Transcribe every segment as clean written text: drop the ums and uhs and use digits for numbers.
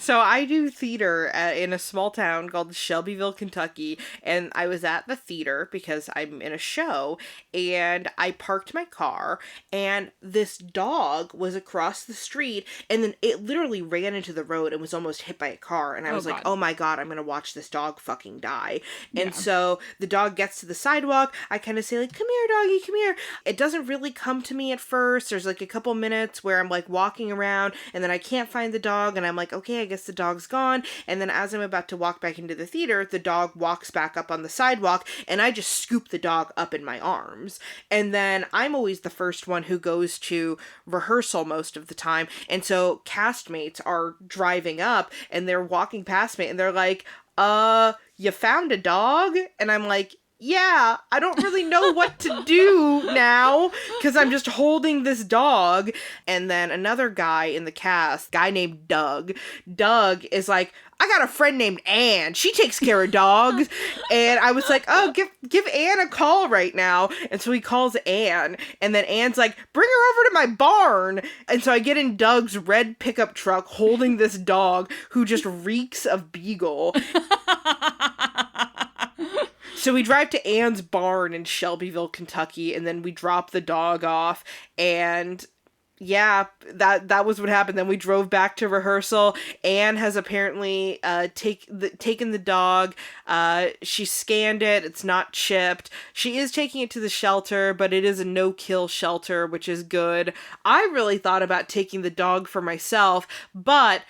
So I do theater in a small town called Shelbyville, Kentucky, and I was at the theater because I'm in a show, and I parked my car, and this dog was across the street, and then it literally ran into the road and was almost hit by a car, and I was like, oh my god, I'm gonna watch this dog fucking die. And so the dog gets to the sidewalk, I kind of say like, come here, doggy, come here. It doesn't really come to me at first. There's like a couple minutes where I'm like walking around, and then I can't find the dog, and I'm like, okay, I guess the dog's gone. And then as I'm about to walk back into the theater, the dog walks back up on the sidewalk, and I just scoop the dog up in my arms. And then I'm always the first one who goes to rehearsal most of the time, and so castmates are driving up, and they're walking past me, and they're like, you found a dog? And I'm like, yeah, I don't really know what to do now because I'm just holding this dog. And then another guy in the cast, guy named Doug is like, I got a friend named Anne. She takes care of dogs. And I was like, oh, give Anne a call right now. And so he calls Anne. And then Anne's like, bring her over to my barn. And so I get in Doug's red pickup truck holding this dog who just reeks of beagle. So we drive to Anne's barn in Shelbyville, Kentucky, and then we drop the dog off, and yeah, that was what happened. Then we drove back to rehearsal. Anne has apparently taken the dog. She scanned it. It's not chipped. She is taking it to the shelter, but it is a no-kill shelter, which is good. I really thought about taking the dog for myself, but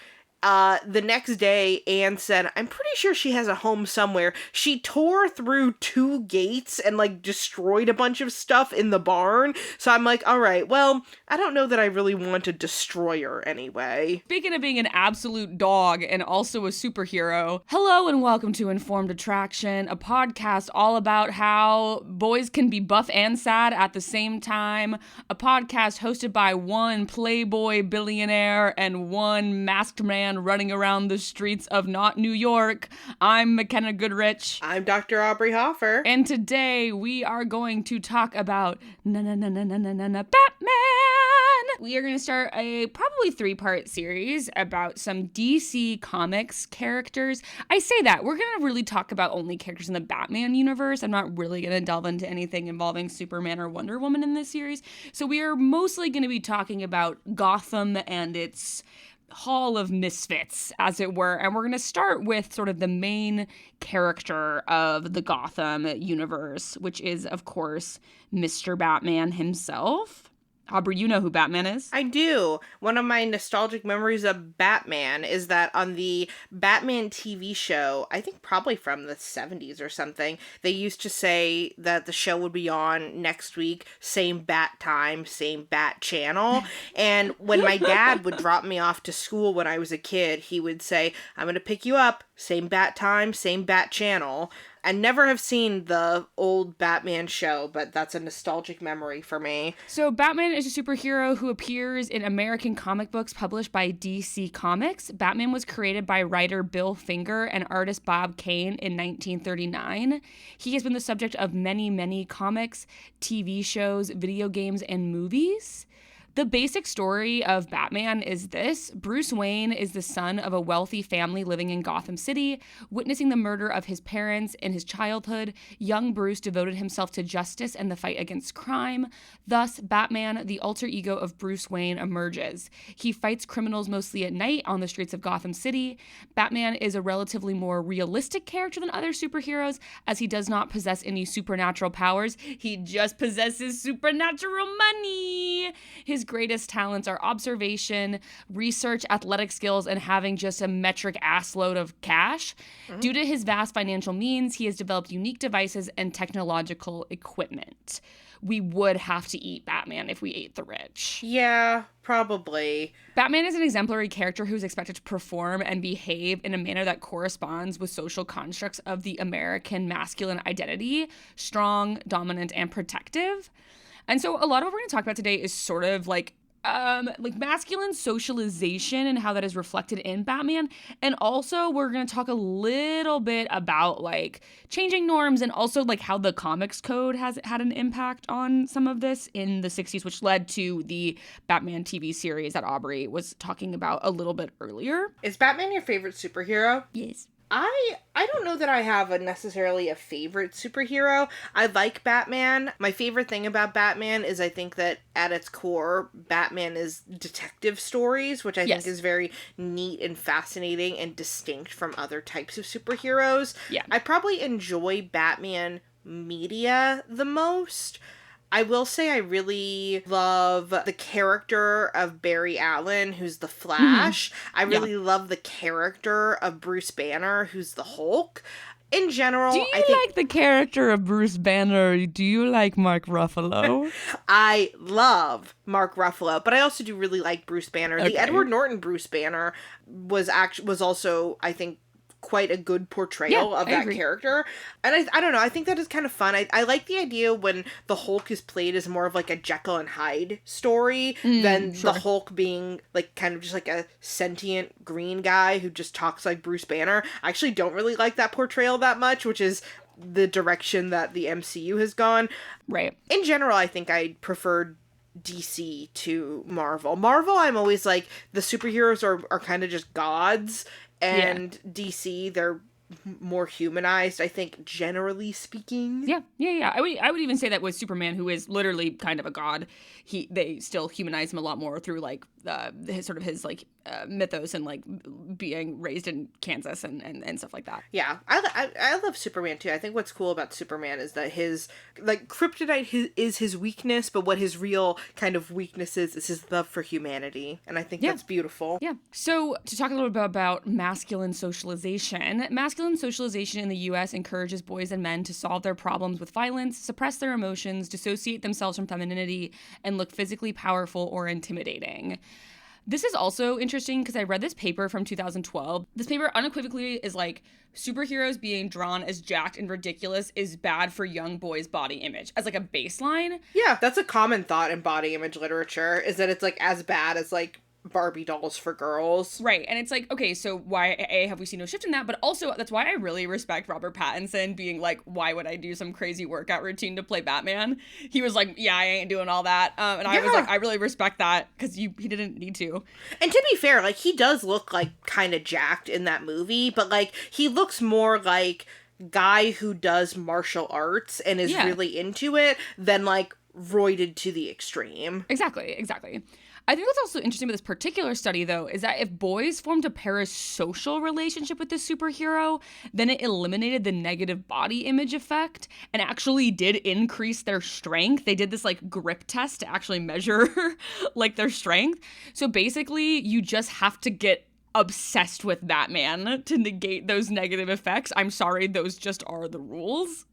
the next day, Anne said, I'm pretty sure she has a home somewhere. She tore through 2 gates and, like, destroyed a bunch of stuff in the barn. So I'm like, all right, well, I don't know that I really want to destroy her anyway. Speaking of being an absolute dog and also a superhero, hello and welcome to Informed Attraction, a podcast all about how boys can be buff and sad at the same time. A podcast hosted by one playboy billionaire and one masked man running around the streets of not New York. I'm Mackenna Goodrich. I'm Dr. Aubrey Hoffer. And today we are going to talk about Batman. We are going to start a probably 3-part series about some DC Comics characters. I say that. We're going to really talk about only characters in the Batman universe. I'm not really going to delve into anything involving Superman or Wonder Woman in this series. So we are mostly going to be talking about Gotham and its Hall of Misfits, as it were, and we're going to start with sort of the main character of the Gotham universe, which is, of course, Mr. Batman himself. Aubrey, you know who Batman is? I do. One of my nostalgic memories of Batman is that on the Batman TV show, I think probably from the 70s or something, they used to say that the show would be on next week, same bat time, same bat channel. And when my dad would drop me off to school when I was a kid, he would say, I'm going to pick you up, same bat time, same bat channel. I never have seen the old Batman show, but that's a nostalgic memory for me. So Batman is a superhero who appears in American comic books published by DC Comics. Batman was created by writer Bill Finger and artist Bob Kane in 1939. He has been the subject of many, many comics, TV shows, video games, and movies. The basic story of Batman is this. Bruce Wayne is the son of a wealthy family living in Gotham City. Witnessing the murder of his parents in his childhood, young Bruce devoted himself to justice and the fight against crime. Thus, Batman, the alter ego of Bruce Wayne, emerges. He fights criminals mostly at night on the streets of Gotham City. Batman is a relatively more realistic character than other superheroes, as he does not possess any supernatural powers. He just possesses supernatural money. His greatest talents are observation, research, athletic skills, and having just a metric ass load of cash. Mm-hmm. Due to his vast financial means, he has developed unique devices and technological equipment. We would have to eat Batman if we ate the rich. Yeah, probably. Batman is an exemplary character who's expected to perform and behave in a manner that corresponds with social constructs of the American masculine identity: strong, dominant, and protective. And so a lot of what we're going to talk about today is sort of like like masculine socialization and how that is reflected in Batman. And also we're going to talk a little bit about like changing norms and also like how the comics code has had an impact on some of this in the 60s, which led to the Batman TV series that Aubrey was talking about a little bit earlier. Is Batman your favorite superhero? Yes. I don't know that I have necessarily a favorite superhero. I like Batman. My favorite thing about Batman is I think that at its core, Batman is detective stories, which I think is very neat and fascinating and distinct from other types of superheroes. Yeah. I probably enjoy Batman media the most. I will say I really love the character of Barry Allen, who's the Flash. I really love the character of Bruce Banner, who's the Hulk. In general, do you like the character of Bruce Banner? Do you like Mark Ruffalo? I love Mark Ruffalo, but I also do really like Bruce Banner. Okay. The Edward Norton Bruce Banner was also, I think, quite a good portrayal of that character. And I don't know, I think that is kind of fun. I like the idea when the Hulk is played as more of like a Jekyll and Hyde story than the Hulk being like kind of just like a sentient green guy who just talks like Bruce Banner. I actually don't really like that portrayal that much, which is the direction that the MCU has gone. Right. In general, I think I preferred DC to Marvel. Marvel, I'm always like, the superheroes are kind of just gods, and DC, they're more humanized, I think, generally speaking. Yeah. I would even say that with Superman, who is literally kind of a god, they still humanize him a lot more through like his mythos and like being raised in Kansas and stuff like that. Yeah, I love Superman too. I think what's cool about Superman is that his like kryptonite is his weakness, but what his real kind of weakness is his love for humanity, and I think that's beautiful. Yeah. So to talk a little bit about masculine socialization. Masculine socialization in the U.S. encourages boys and men to solve their problems with violence, suppress their emotions, dissociate themselves from femininity, and look physically powerful or intimidating. This is also interesting because I read this paper from 2012. This paper unequivocally is like, superheroes being drawn as jacked and ridiculous is bad for young boys' body image as like a baseline. Yeah, that's a common thought in body image literature, is that it's like as bad as like Barbie dolls for girls. Right. And it's like, okay, so why, have we seen no shift in that? But also, that's why I really respect Robert Pattinson being like, why would I do some crazy workout routine to play Batman? He was like, yeah, I ain't doing all that. And I was like, I really respect that because he didn't need to. And to be fair, like, he does look like kind of jacked in that movie, but like, he looks more like guy who does martial arts and is really into it than like roided to the extreme. Exactly. I think what's also interesting with this particular study, though, is that if boys formed a parasocial relationship with this superhero, then it eliminated the negative body image effect and actually did increase their strength. They did this, like, grip test to actually measure, like, their strength. So basically, you just have to get obsessed with Batman to negate those negative effects. I'm sorry, those just are the rules.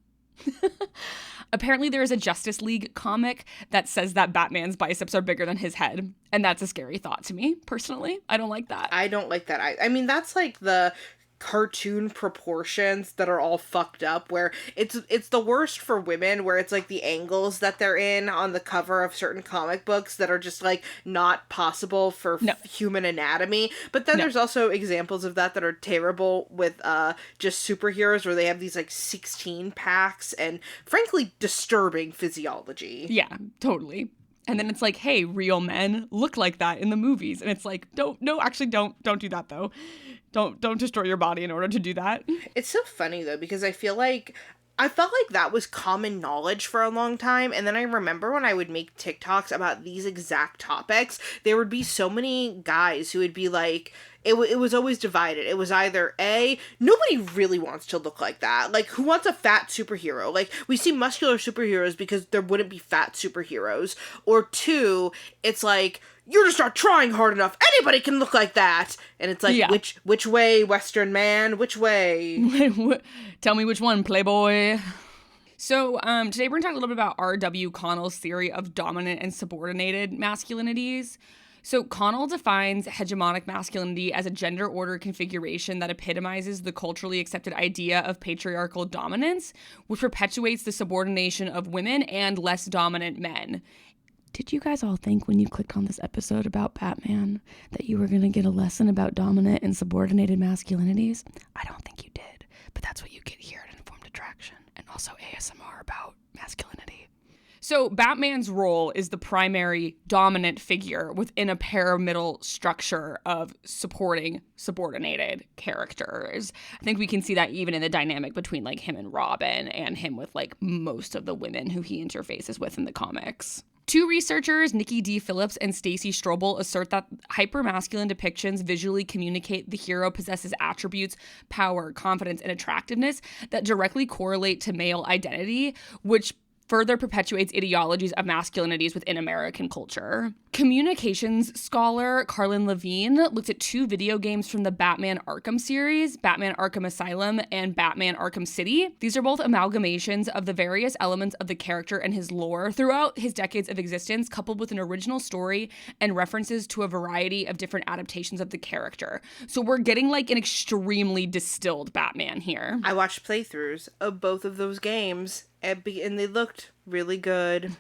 Apparently there is a Justice League comic that says that Batman's biceps are bigger than his head, and that's a scary thought to me, personally. I don't like that. I don't like that. I mean, that's like the cartoon proportions that are all fucked up, where it's the worst for women, where it's like the angles that they're in on the cover of certain comic books that are just like not possible for human anatomy. But then there's also examples of that are terrible with just superheroes, where they have these like 16 packs and frankly disturbing physiology. Yeah, totally. And then it's like, hey, real men look like that in the movies. And it's like, don't do that though. Don't destroy your body in order to do that. It's so funny though, because I felt like that was common knowledge for a long time, and then I remember when I would make TikToks about these exact topics, there would be so many guys who would be like, it was always divided. It was either A, nobody really wants to look like that. Like, who wants a fat superhero? Like, we see muscular superheroes because there wouldn't be fat superheroes. Or 2, it's like, you're just not trying hard enough. Anybody can look like that. And it's like, which way, Western man? Which way? Tell me which one, Playboy. So today we're going to talk a little bit about R.W. Connell's theory of dominant and subordinated masculinities. So Connell defines hegemonic masculinity as a gender order configuration that epitomizes the culturally accepted idea of patriarchal dominance, which perpetuates the subordination of women and less dominant men. Did you guys all think when you clicked on this episode about Batman that you were going to get a lesson about dominant and subordinated masculinities? I don't think you did, but that's what you get here at Informed Attraction, and also ASMR about masculinity. So Batman's role is the primary dominant figure within a pyramidal structure of supporting subordinated characters. I think we can see that even in the dynamic between like him and Robin, and him with like most of the women who he interfaces with in the comics. Two researchers, Nikki D. Phillips and Stacey Strobel, assert that hypermasculine depictions visually communicate the hero possesses attributes, power, confidence, and attractiveness that directly correlate to male identity, which further perpetuates ideologies of masculinities within American culture. Communications scholar Carlin Levine looked at two video games from the Batman Arkham series, Batman Arkham Asylum and Batman Arkham City. These are both amalgamations of the various elements of the character and his lore throughout his decades of existence, coupled with an original story and references to a variety of different adaptations of the character. So we're getting like an extremely distilled Batman here. I watched playthroughs of both of those games, and they looked really good.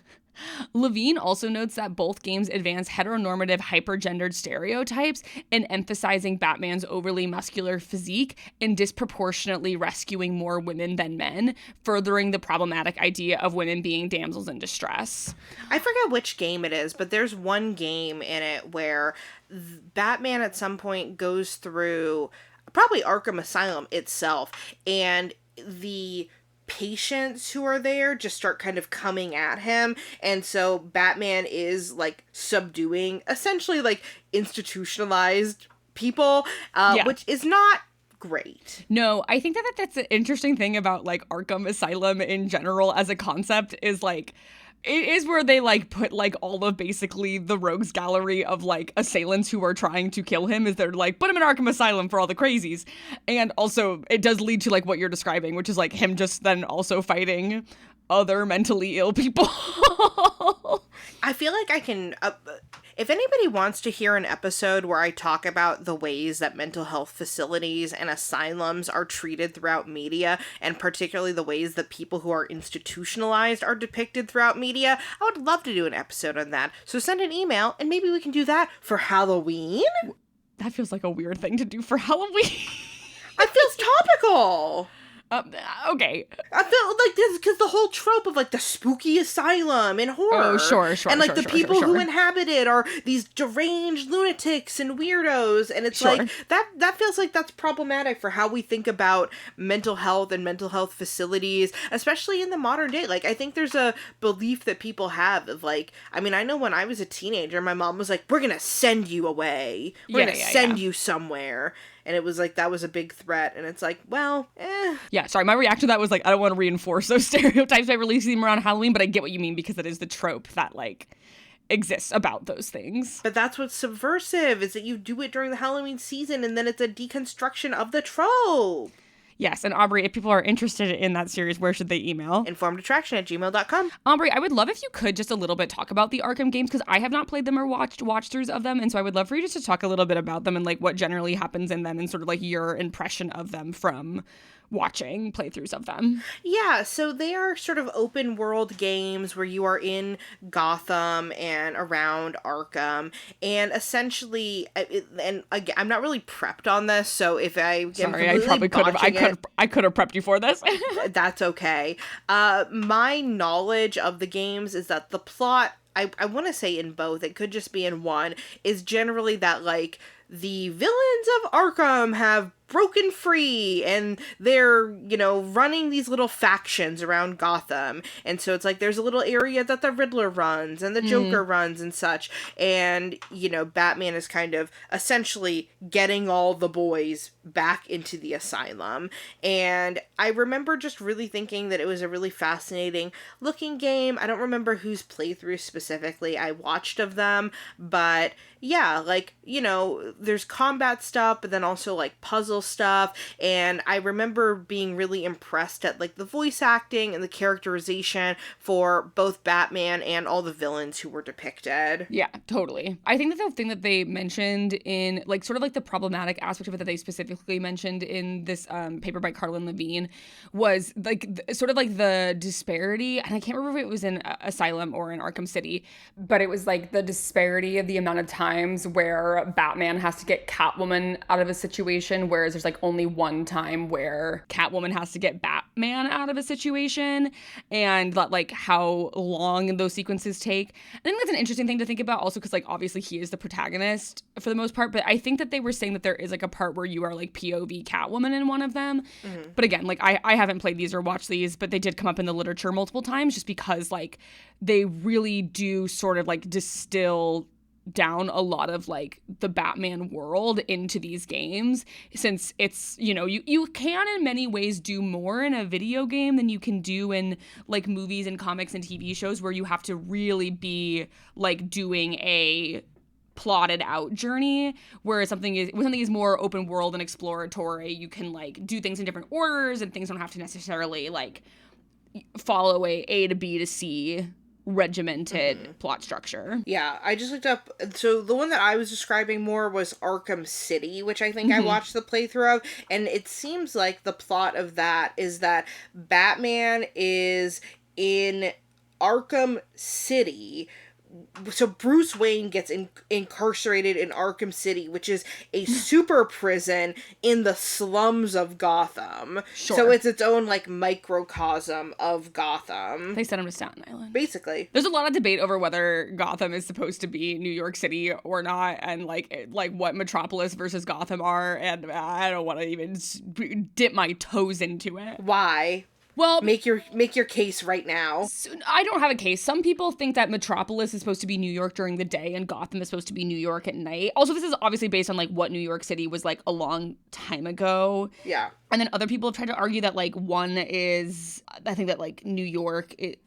Levine also notes that both games advance heteronormative hypergendered stereotypes in emphasizing Batman's overly muscular physique and disproportionately rescuing more women than men, furthering the problematic idea of women being damsels in distress. I forget which game it is, but there's one game in it where Batman at some point goes through probably Arkham Asylum itself, and the patients who are there just start kind of coming at him, and so Batman is like subduing essentially like institutionalized people, which is not great. No, I think that's an interesting thing about like Arkham Asylum in general as a concept is like it is where they like put like all of basically the rogues gallery of like assailants who are trying to kill him, is they're like put him in Arkham Asylum for all the crazies. And also it does lead to like what you're describing, which is like him just then also fighting other mentally ill people. I feel like I can if anybody wants to hear an episode where I talk about the ways that mental health facilities and asylums are treated throughout media, and particularly the ways that people who are institutionalized are depicted throughout media, I would love to do an episode on that. So send an email and maybe we can do that for Halloween. That feels like a weird thing to do for Halloween. It feels topical. Okay. I feel like this because the whole trope of like the spooky asylum and horror. Oh, sure. And like the people who inhabit it are these deranged lunatics and weirdos. And it's like that feels like that's problematic for how we think about mental health and mental health facilities, especially in the modern day. Like, I think there's a belief that people have of like, I mean, I know when I was a teenager, my mom was like, we're going to send you away. We're going to send you somewhere. And it was like, that was a big threat. And it's like, well, Yeah, sorry. My reaction to that was like, I don't want to reinforce those stereotypes by releasing them around Halloween, but I get what you mean because it is the trope that like exists about those things. But that's what's subversive, is that you do it during the Halloween season and then it's a deconstruction of the trope. Yes, and Aubrey, if people are interested in that series, where should they email? informedattraction@gmail.com. Aubrey, I would love if you could just a little bit talk about the Arkham games, because I have not played them or watched watch-throughs of them, and so I would love for you just to talk a little bit about them and like what generally happens in them and sort of like your impression of them from watching playthroughs of them. Yeah, so they are sort of open world games where you are in Gotham and around Arkham, and essentially, and again, I'm not really prepped on this, so if I probably could have. I could have prepped you for this. That's okay. My knowledge of the games is that the plot, I want to say in both, it could just be in one, is generally that like the villains of Arkham have broken free and they're, you know, running these little factions around Gotham. And so it's like there's a little area that the Riddler runs and the Joker runs and such. And, you know, Batman is kind of essentially getting all the boys back into the asylum. And I remember just really thinking that it was a really fascinating looking game. I don't remember whose playthrough specifically I watched of them, but yeah, like, you know, there's combat stuff, but then also like puzzle stuff. And I remember being really impressed at like the voice acting and the characterization for both Batman and all the villains who were depicted. Yeah, totally. I think that the thing that they mentioned in like sort of like the problematic aspect of it that they specifically mentioned in this paper by Carlin Levine was like sort of like the disparity, and I can't remember if it was in Asylum or in Arkham City, but it was like the disparity of the amount of times where Batman has to get Catwoman out of a situation, whereas there's like only one time where Catwoman has to get Batman out of a situation, and that like how long those sequences take. I think that's an interesting thing to think about also because like obviously he is the protagonist for the most part, but I think that they were saying that there is like a part where you are like POV Catwoman in one of them. Mm-hmm. But again, like I haven't played these or watched these, but they did come up in the literature multiple times just because like they really do sort of like distill down a lot of like the Batman world into these games, since it's, you know, you can in many ways do more in a video game than you can do in like movies and comics and TV shows, where you have to really be like doing a plotted out journey, whereas something is more open world and exploratory. You can like do things in different orders, and things don't have to necessarily like follow a to B to C regimented plot structure. Yeah, I just looked up, so the one that I was describing more was Arkham City, which I think I watched the playthrough of, and it seems like the plot of that is that Batman is in Arkham City. So Bruce Wayne gets incarcerated in Arkham City, which is a super prison in the slums of Gotham. Sure. So it's its own, like, microcosm of Gotham. They sent him to Staten Island. Basically. There's a lot of debate over whether Gotham is supposed to be New York City or not, and, like what Metropolis versus Gotham are, and I don't want to even dip my toes into it. Why? Well, make your case right now. I don't have a case. Some people think that Metropolis is supposed to be New York during the day and Gotham is supposed to be New York at night. Also, this is obviously based on like what New York City was like a long time ago. Yeah. And then other people have tried to argue that like one is, I think that like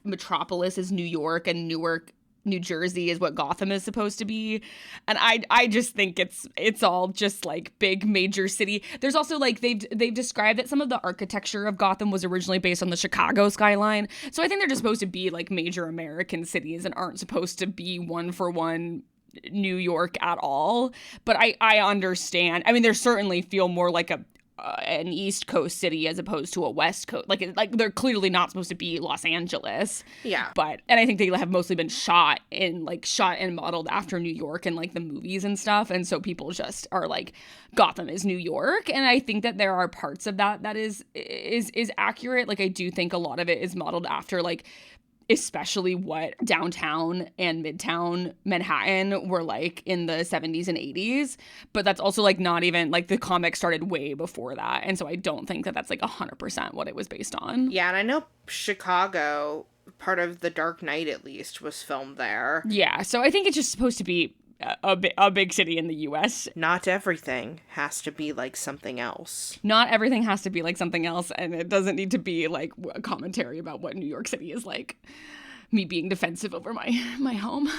Metropolis is New York, and Newark, New Jersey is what Gotham is supposed to be. And I just think it's all just like big major city. There's also like they've described that some of the architecture of Gotham was originally based on the Chicago skyline. So I think they're just supposed to be like major American cities and aren't supposed to be one for one New York at all. But I understand. I mean, they certainly feel more like an East Coast city as opposed to a West Coast. Like they're clearly not supposed to be Los Angeles. Yeah. And I think they have mostly been shot and modeled after New York in like the movies and stuff. And so people just are like, Gotham is New York. And I think that there are parts of that is accurate. Like I do think a lot of it is modeled after like especially what downtown and midtown Manhattan were like in the 70s and 80s. But that's also like not even like the comic started way before that. And so I don't think that that's like 100% what it was based on. Yeah, and I know Chicago, part of The Dark Knight at least, was filmed there. Yeah, so I think it's just supposed to be a big city in the U.S. Not everything has to be like something else. Not everything has to be like something else, and it doesn't need to be like a commentary about what New York City is like. Me being defensive over my home.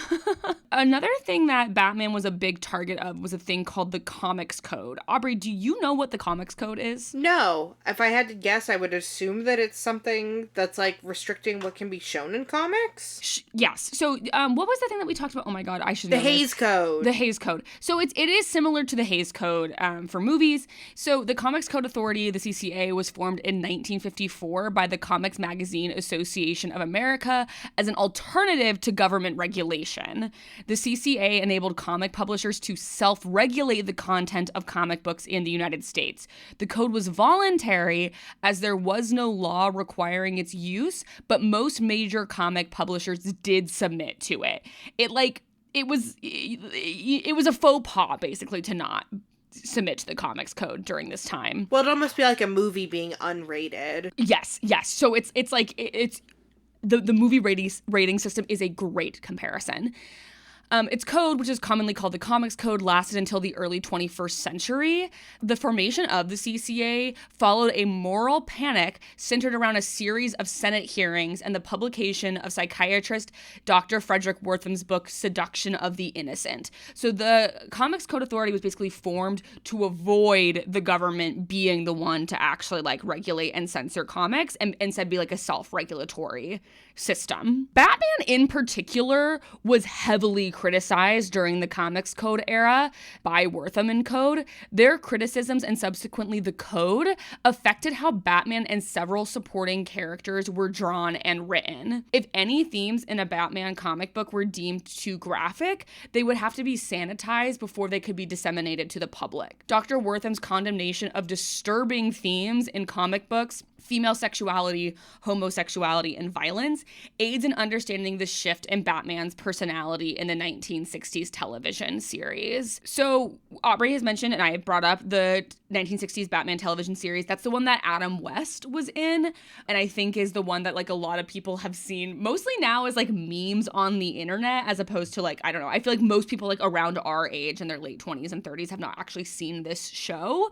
Another thing that Batman was a big target of was a thing called the Comics Code. Aubrey, do you know what the Comics Code is? No. If I had to guess, I would assume that it's something that's like restricting what can be shown in comics. Yes. So what was the thing that we talked about? Oh my God, I should know. The Hays Code. The Hays Code. So it is similar to the Hays Code for movies. So the Comics Code Authority, the CCA, was formed in 1954 by the Comics Magazine Association of America as an alternative to government regulation. The CCA enabled comic publishers to self-regulate the content of comic books in the United States. The code was voluntary as there was no law requiring its use, but most major comic publishers did submit to it. It was a faux pas basically to not submit to the Comics Code during this time. Well, it almost be like a movie being unrated. Yes. So it's the movie rating system is a great comparison. Its code, which is commonly called the Comics Code, lasted until the early 21st century. The formation of the CCA followed a moral panic centered around a series of Senate hearings and the publication of psychiatrist Dr. Frederick Wortham's book, Seduction of the Innocent. So the Comics Code Authority was basically formed to avoid the government being the one to actually like regulate and censor comics and instead be like a self-regulatory system. Batman in particular was heavily criticized during the Comics Code era by Wortham and Code. Their criticisms and subsequently the code affected how Batman and several supporting characters were drawn and written. If any themes in a Batman comic book were deemed too graphic, they would have to be sanitized before they could be disseminated to the public. Dr. Wortham's condemnation of disturbing themes in comic books, female sexuality, homosexuality, and violence, aids in understanding the shift in Batman's personality in the 1960s television series. So Aubrey has mentioned, and I have brought up the 1960s Batman television series. That's the one that Adam West was in, and I think is the one that like a lot of people have seen mostly now as like memes on the internet, as opposed to like, I don't know, I feel like most people like around our age in their late 20s and 30s have not actually seen this show.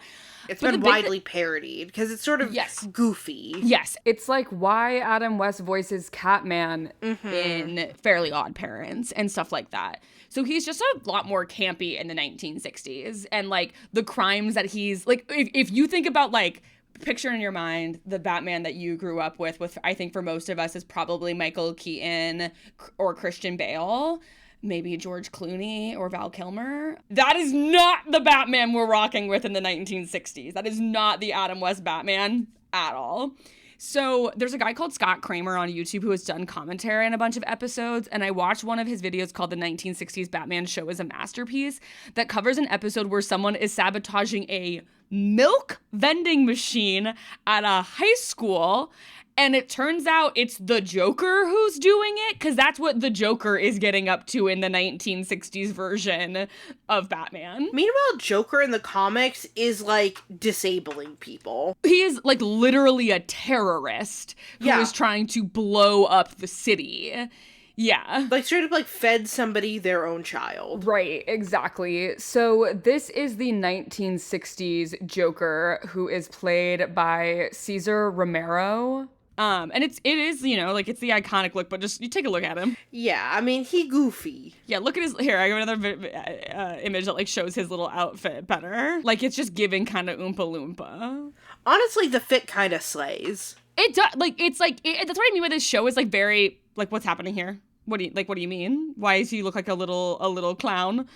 It's been widely parodied because it's sort of goofy. Yes. It's like why Adam West voices Catman in Fairly Odd Parents and stuff like that. So he's just a lot more campy in the 1960s. And like the crimes that he's like, if you think about like, picture in your mind the Batman that you grew up with I think for most of us is probably Michael Keaton or Christian Bale. Maybe George Clooney or Val Kilmer. That is not the Batman we're rocking with in the 1960s. That is not the Adam West Batman at all. So there's a guy called Scott Kramer on YouTube who has done commentary on a bunch of episodes, and I watched one of his videos called The 1960s Batman Show is a Masterpiece that covers an episode where someone is sabotaging a milk vending machine at a high school. And it turns out it's the Joker who's doing it, because that's what the Joker is getting up to in the 1960s version of Batman. Meanwhile, Joker in the comics is, like, disabling people. He is, like, literally a terrorist who is trying to blow up the city. Yeah. Like, straight up, like, fed somebody their own child. Right, exactly. So this is the 1960s Joker, who is played by Cesar Romero. And it is, you know, like, it's the iconic look, but just, you take a look at him. Yeah, I mean, he goofy. Yeah, look at his, here, I have another image that, like, shows his little outfit better. Like, it's just giving kind of Oompa Loompa. Honestly, the fit kind of slays. It does, like, it's, like, that's what I mean by this show is, like, very, like, what's happening here? What do you mean? Why does he look like a little clown?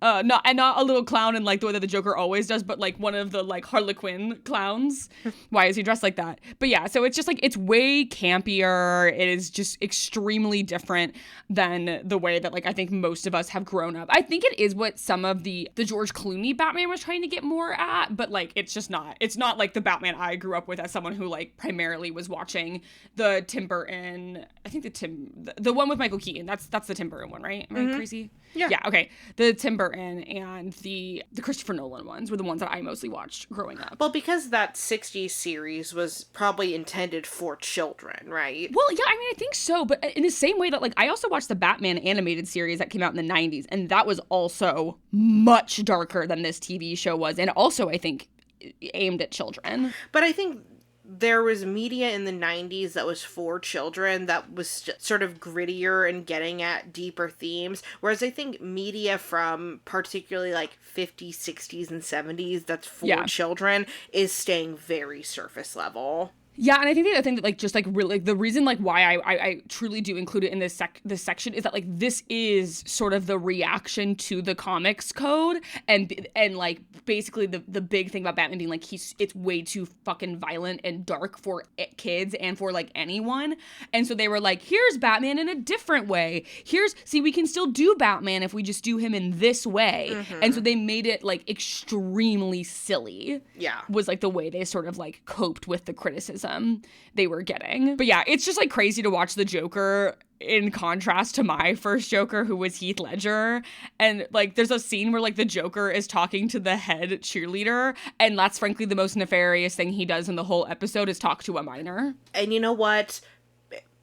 Not a little clown in like the way that the Joker always does, but like one of the like Harlequin clowns. Why is he dressed like that? But yeah, so it's just like, it's way campier. It is just extremely different than the way that like I think most of us have grown up. I think it is what some of the George Clooney Batman was trying to get more at, but like it's just not. It's not like the Batman I grew up with as someone who like primarily was watching the Tim Burton. I think the one with Michael Keaton. That's the Tim Burton one, right? Am I crazy? Yeah. Yeah, okay. The Tim Burton and the Christopher Nolan ones were the ones that I mostly watched growing up. Well, because that 60s series was probably intended for children, right? Well, yeah, I mean, I think so. But in the same way that, like, I also watched the Batman animated series that came out in the 90s, and that was also much darker than this TV show was. And also, I think, aimed at children. But I think there was media in the 90s that was for children that was sort of grittier and getting at deeper themes, whereas I think media from particularly like 50s, 60s, and 70s that's for children is staying very surface level. Yeah, and I think the other thing that, like, just, like, really, like, the reason, like, why I truly do include it in this section is that, like, this is sort of the reaction to the Comics Code, and like, basically the big thing about Batman being, like, it's way too fucking violent and dark for kids and for, like, anyone, and so they were like, here's Batman in a different way. We can still do Batman if we just do him in this way, and so they made it, like, extremely silly. Yeah. Was, like, the way they sort of, like, coped with the criticism they were getting. But yeah, it's just like crazy to watch the Joker in contrast to my first Joker, who was Heath Ledger. And like there's a scene where like the Joker is talking to the head cheerleader, and that's frankly the most nefarious thing he does in the whole episode is talk to a minor. And you know what?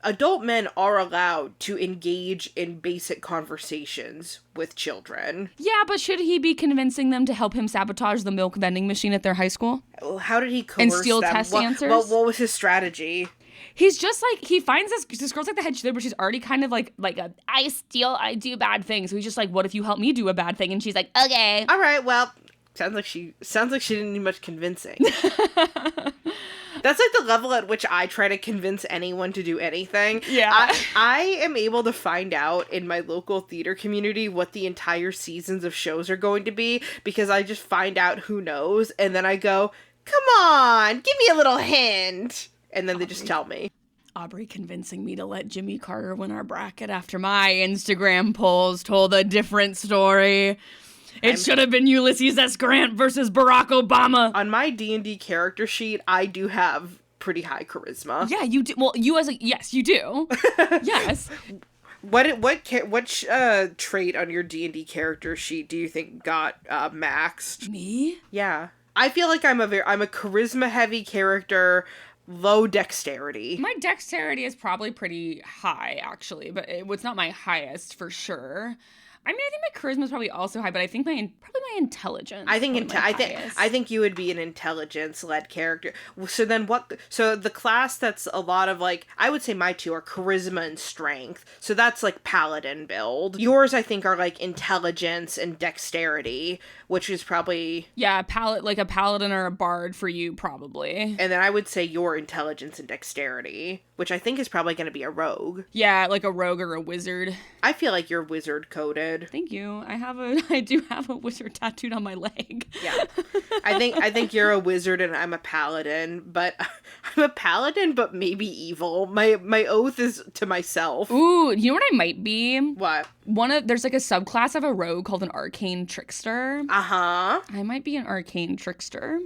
adult men are allowed to engage in basic conversations with children. Yeah, but should he be convincing them to help him sabotage the milk vending machine at their high school? How did he coerce And steal them? test answers? What was his strategy? He's just like, he finds this girl's like the head cheerleader, but she's already kind of like I do bad things. So he's just like, what if you help me do a bad thing? And she's like, okay. All right, well, sounds like she didn't need much convincing. That's like the level at which I try to convince anyone to do anything. Yeah. I am able to find out in my local theater community what the entire seasons of shows are going to be because I just find out who knows and then I go, come on, give me a little hint. And then they just tell me. Aubrey convincing me to let Jimmy Carter win our bracket after my Instagram polls told a different story. It should have been Ulysses S. Grant versus Barack Obama. On my D&D character sheet, I do have pretty high charisma. Yeah, you do. Well, yes, you do. Yes. What trait on your D&D character sheet do you think got maxed? Me? Yeah. I feel like I'm a charisma heavy character, low dexterity. My dexterity is probably pretty high, actually, but it's not my highest for sure. I mean, I think my charisma is probably also high, but I think probably my intelligence. I think you would be an intelligence-led character. So then so the class that's a lot of like, I would say my two are charisma and strength. So that's like paladin build. Yours, I think, are like intelligence and dexterity, which is probably... Yeah, like a paladin or a bard for you, probably. And then I would say your intelligence and dexterity, which I think is probably going to be a rogue. Yeah, like a rogue or a wizard. I feel like you're wizard coded. Thank you. I do have a wizard tattooed on my leg. Yeah. I think you're a wizard and I'm a paladin, but I'm a paladin but maybe evil. My oath is to myself. Ooh, you know what I might be? What? There's like a subclass of a rogue called an arcane trickster. Uh-huh. I might be an arcane trickster.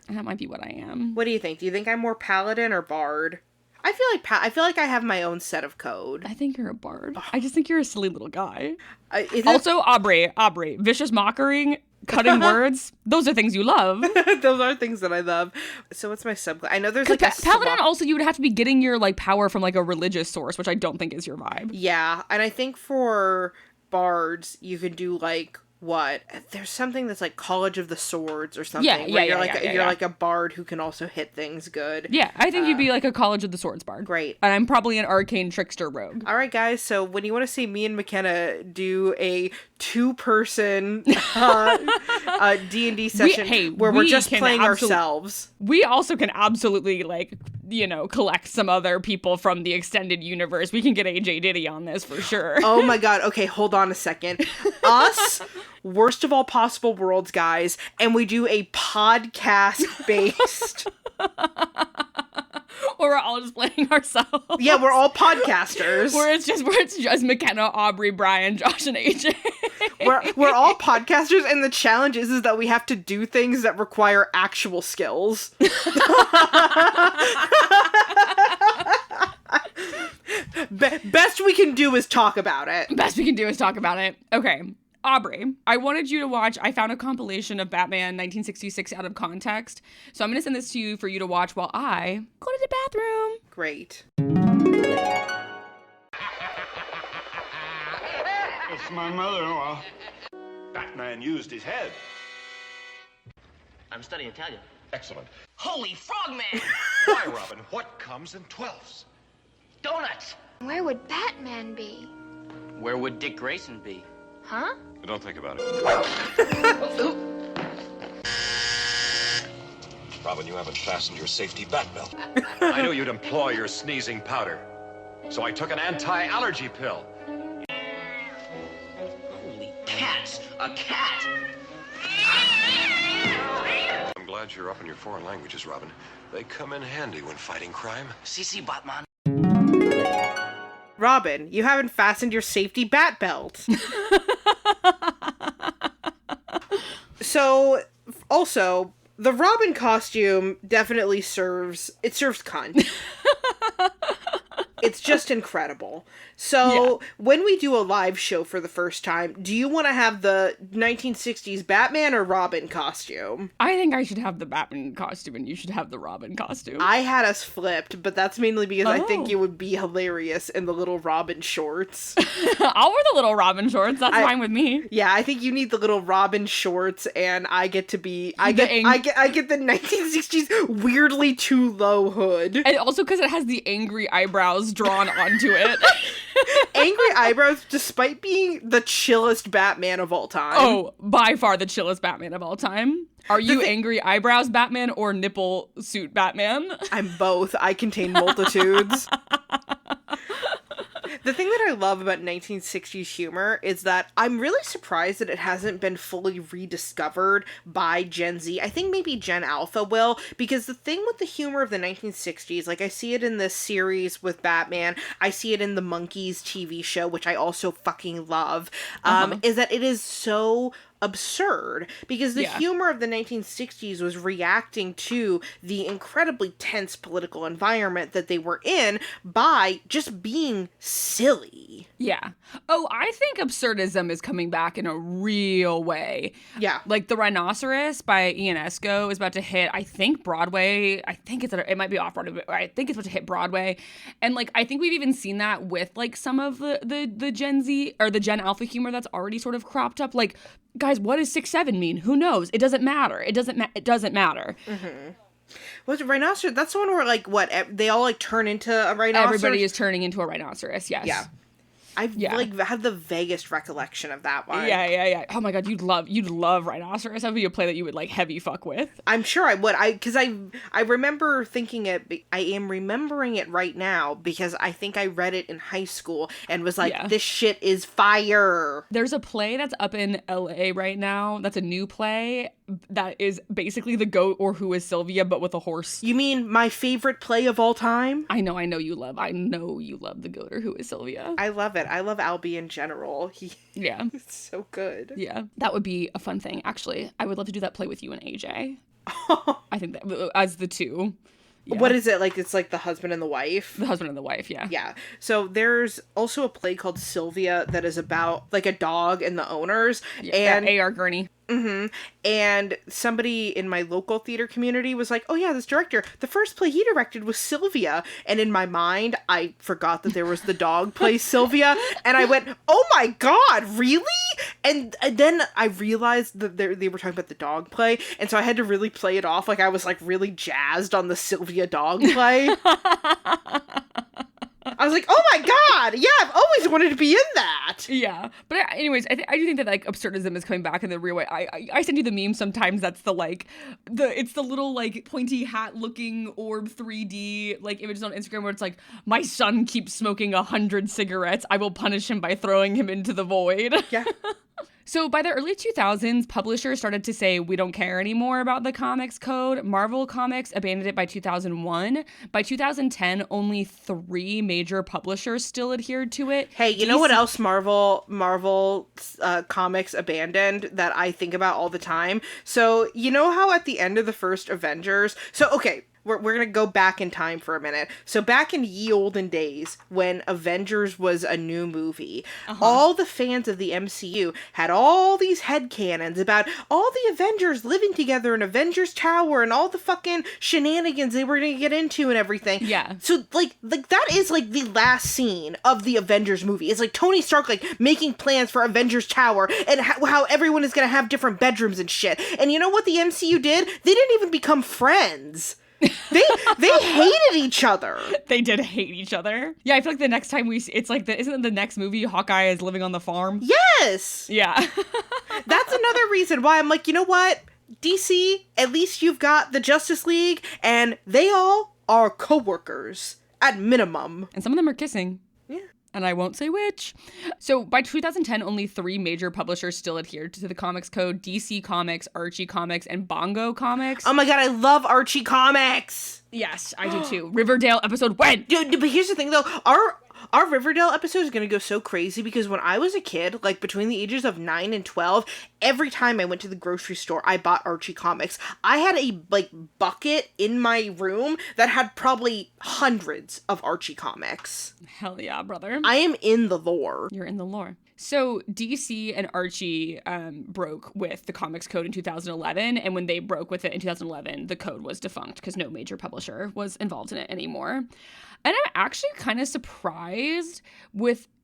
That might be what I am. What do you think? Do you think I'm more paladin or bard? I feel like I have my own set of code. I think you're a bard. I just think you're a silly little guy. Also, Aubrey, vicious mocking, cutting words. Those are things you love. Those are things that I love. So what's my subclass? I know there's like paladin. Also, you would have to be getting your like power from like a religious source, which I don't think is your vibe. Yeah, and I think for bards, you can do like. What? There's something that's like College of the Swords or something. You're like a bard who can also hit things good. Yeah, I think you'd be like a College of the Swords bard. Great. And I'm probably an arcane trickster rogue. All right, guys. So when you want to see me and Mackenna do a 2-person D&D session where we're just playing ourselves. We also can absolutely collect some other people from the extended universe. We can get AJ Diddy on this for sure. Oh my god. Okay, hold on a second. Us, worst of all possible worlds, guys, and we do a podcast based. Or we're all just playing ourselves. Yeah, we're all podcasters. Where it's just Mackenna, Aubrey, Brian, Josh, and AJ. We're all podcasters, and the challenge is that we have to do things that require actual skills. Best we can do is talk about it. Okay. Aubrey, I wanted you to watch, I found a compilation of Batman 1966 out of context. So I'm going to send this to you for you to watch while I go to the bathroom. Great. It's my mother-in-law. Batman used his head. I'm studying Italian. Excellent. Holy frogman! Why, Robin, what comes in 12s? Donuts! Where would Batman be? Where would Dick Grayson be? Huh? Don't think about it. Robin, you haven't fastened your safety bat belt. I knew you'd employ your sneezing powder, so I took an anti-allergy pill. Holy cats! A cat! I'm glad you're up in your foreign languages, Robin. They come in handy when fighting crime. CC Batman. Robin, you haven't fastened your safety bat belt. So, also, the Robin costume definitely serves content. It's just incredible. So when we do a live show for the first time, do you want to have the 1960s Batman or Robin costume? I think I should have the Batman costume and you should have the Robin costume. I had us flipped, but that's mainly because I think you would be hilarious in the little Robin shorts. I'll wear the little Robin shorts. That's fine with me. Yeah, I think you need the little Robin shorts, and I get to be I get the 1960s weirdly too low hood. And also because it has the angry eyebrows drawn onto it. Angry eyebrows, despite being the chillest Batman of all time. Oh, by far the chillest Batman of all time. Are you angry eyebrows Batman or nipple suit Batman? I'm both. I contain multitudes. The thing that I love about 1960s humor is that I'm really surprised that it hasn't been fully rediscovered by Gen Z. I think maybe Gen Alpha will, because the thing with the humor of the 1960s, like I see it in this series with Batman, I see it in the Monkeys TV show, which I also fucking love, is that it is so absurd, because the humor of the 1960s was reacting to the incredibly tense political environment that they were in by just being silly. Yeah. Oh, I think absurdism is coming back in a real way. Yeah. Like The Rhinoceros by Ian Esco is about to hit, I think, Broadway. I think it might be off Broadway, but I think it's about to hit Broadway. And like, I think we've even seen that with like some of the Gen Z or the Gen Alpha humor that's already sort of cropped up. Like, guys, what does 6'7" mean? Who knows? It doesn't matter. It doesn't matter. Mm-hmm. Was it rhinoceros? That's the one where like what they all like turn into a rhinoceros. Everybody is turning into a rhinoceros. Yes. Yeah. I like have the vaguest recollection of that one. Yeah. Oh my god, you'd love Rhinoceros. That would be a play that you would like heavy fuck with. I'm sure I would. Because I remember thinking it. I am remembering it right now because I think I read it in high school and was like, this shit is fire. There's a play that's up in LA right now. That's a new play that is basically The Goat or Who is Sylvia, but with a horse. You mean my favorite play of all time? I know you love The Goat or Who is Sylvia. I love it. I love Albie in general. Yeah. It's so good. Yeah. That would be a fun thing. Actually, I would love to do that play with you and AJ. I think that as the two. Yeah. What is it like? It's like the husband and the wife. The husband and the wife, yeah. Yeah. So there's also a play called Sylvia that is about like a dog and the owners. Yeah, and A.R. Gurney. Mm-hmm. And somebody in my local theater community was like, oh yeah, this director, the first play he directed was Sylvia. And in my mind, I forgot that there was the dog play Sylvia. And I went, oh my God, really? And then I realized that they were talking about the dog play. And so I had to really play it off like I was like really jazzed on the Sylvia dog play. I was like, oh my God, yeah, I've always wanted to be in that. Yeah. But anyways, I do think that like absurdism is coming back in the real way. I send you the meme sometimes that's the like, it's the little like pointy hat looking orb 3D like images on Instagram where it's like, my son keeps smoking 100 cigarettes. I will punish him by throwing him into the void. Yeah. So by the early 2000s, publishers started to say, we don't care anymore about the comics code. Marvel Comics abandoned it by 2001. By 2010, only 3 major publishers still adhered to it. Hey, you know what else Marvel Comics abandoned that I think about all the time? So, you know how at the end of the first Avengers... So, okay... We're going to go back in time for a minute. So back in ye olden days, when Avengers was a new movie, all the fans of the MCU had all these headcanons about all the Avengers living together in Avengers Tower and all the fucking shenanigans they were going to get into and everything. Yeah. So, like that is, like, the last scene of the Avengers movie. It's, like, Tony Stark, like, making plans for Avengers Tower and how everyone is going to have different bedrooms and shit. And you know what the MCU did? They didn't even become friends. They hated each other. They did hate each other. Yeah, I feel like the next time it's like isn't it the next movie Hawkeye is living on the farm? Yes. Yeah. That's another reason why I'm like, you know what? DC, at least you've got the Justice League and they all are coworkers at minimum. And some of them are kissing. Yeah. And I won't say which. So by 2010, only 3 major publishers still adhered to the comics code: DC Comics, Archie Comics, and Bongo Comics. Oh my God, I love Archie Comics. Yes, I do too. Riverdale episode when? Dude, but here's the thing though, Our Riverdale episode is going to go so crazy because when I was a kid, like between the ages of 9 and 12, every time I went to the grocery store, I bought Archie comics. I had a like bucket in my room that had probably hundreds of Archie comics. Hell yeah, brother. I am in the lore. You're in the lore. So DC and Archie broke with the Comics Code in 2011, and when they broke with it in 2011, the code was defunct because no major publisher was involved in it anymore. And I'm actually kind of surprised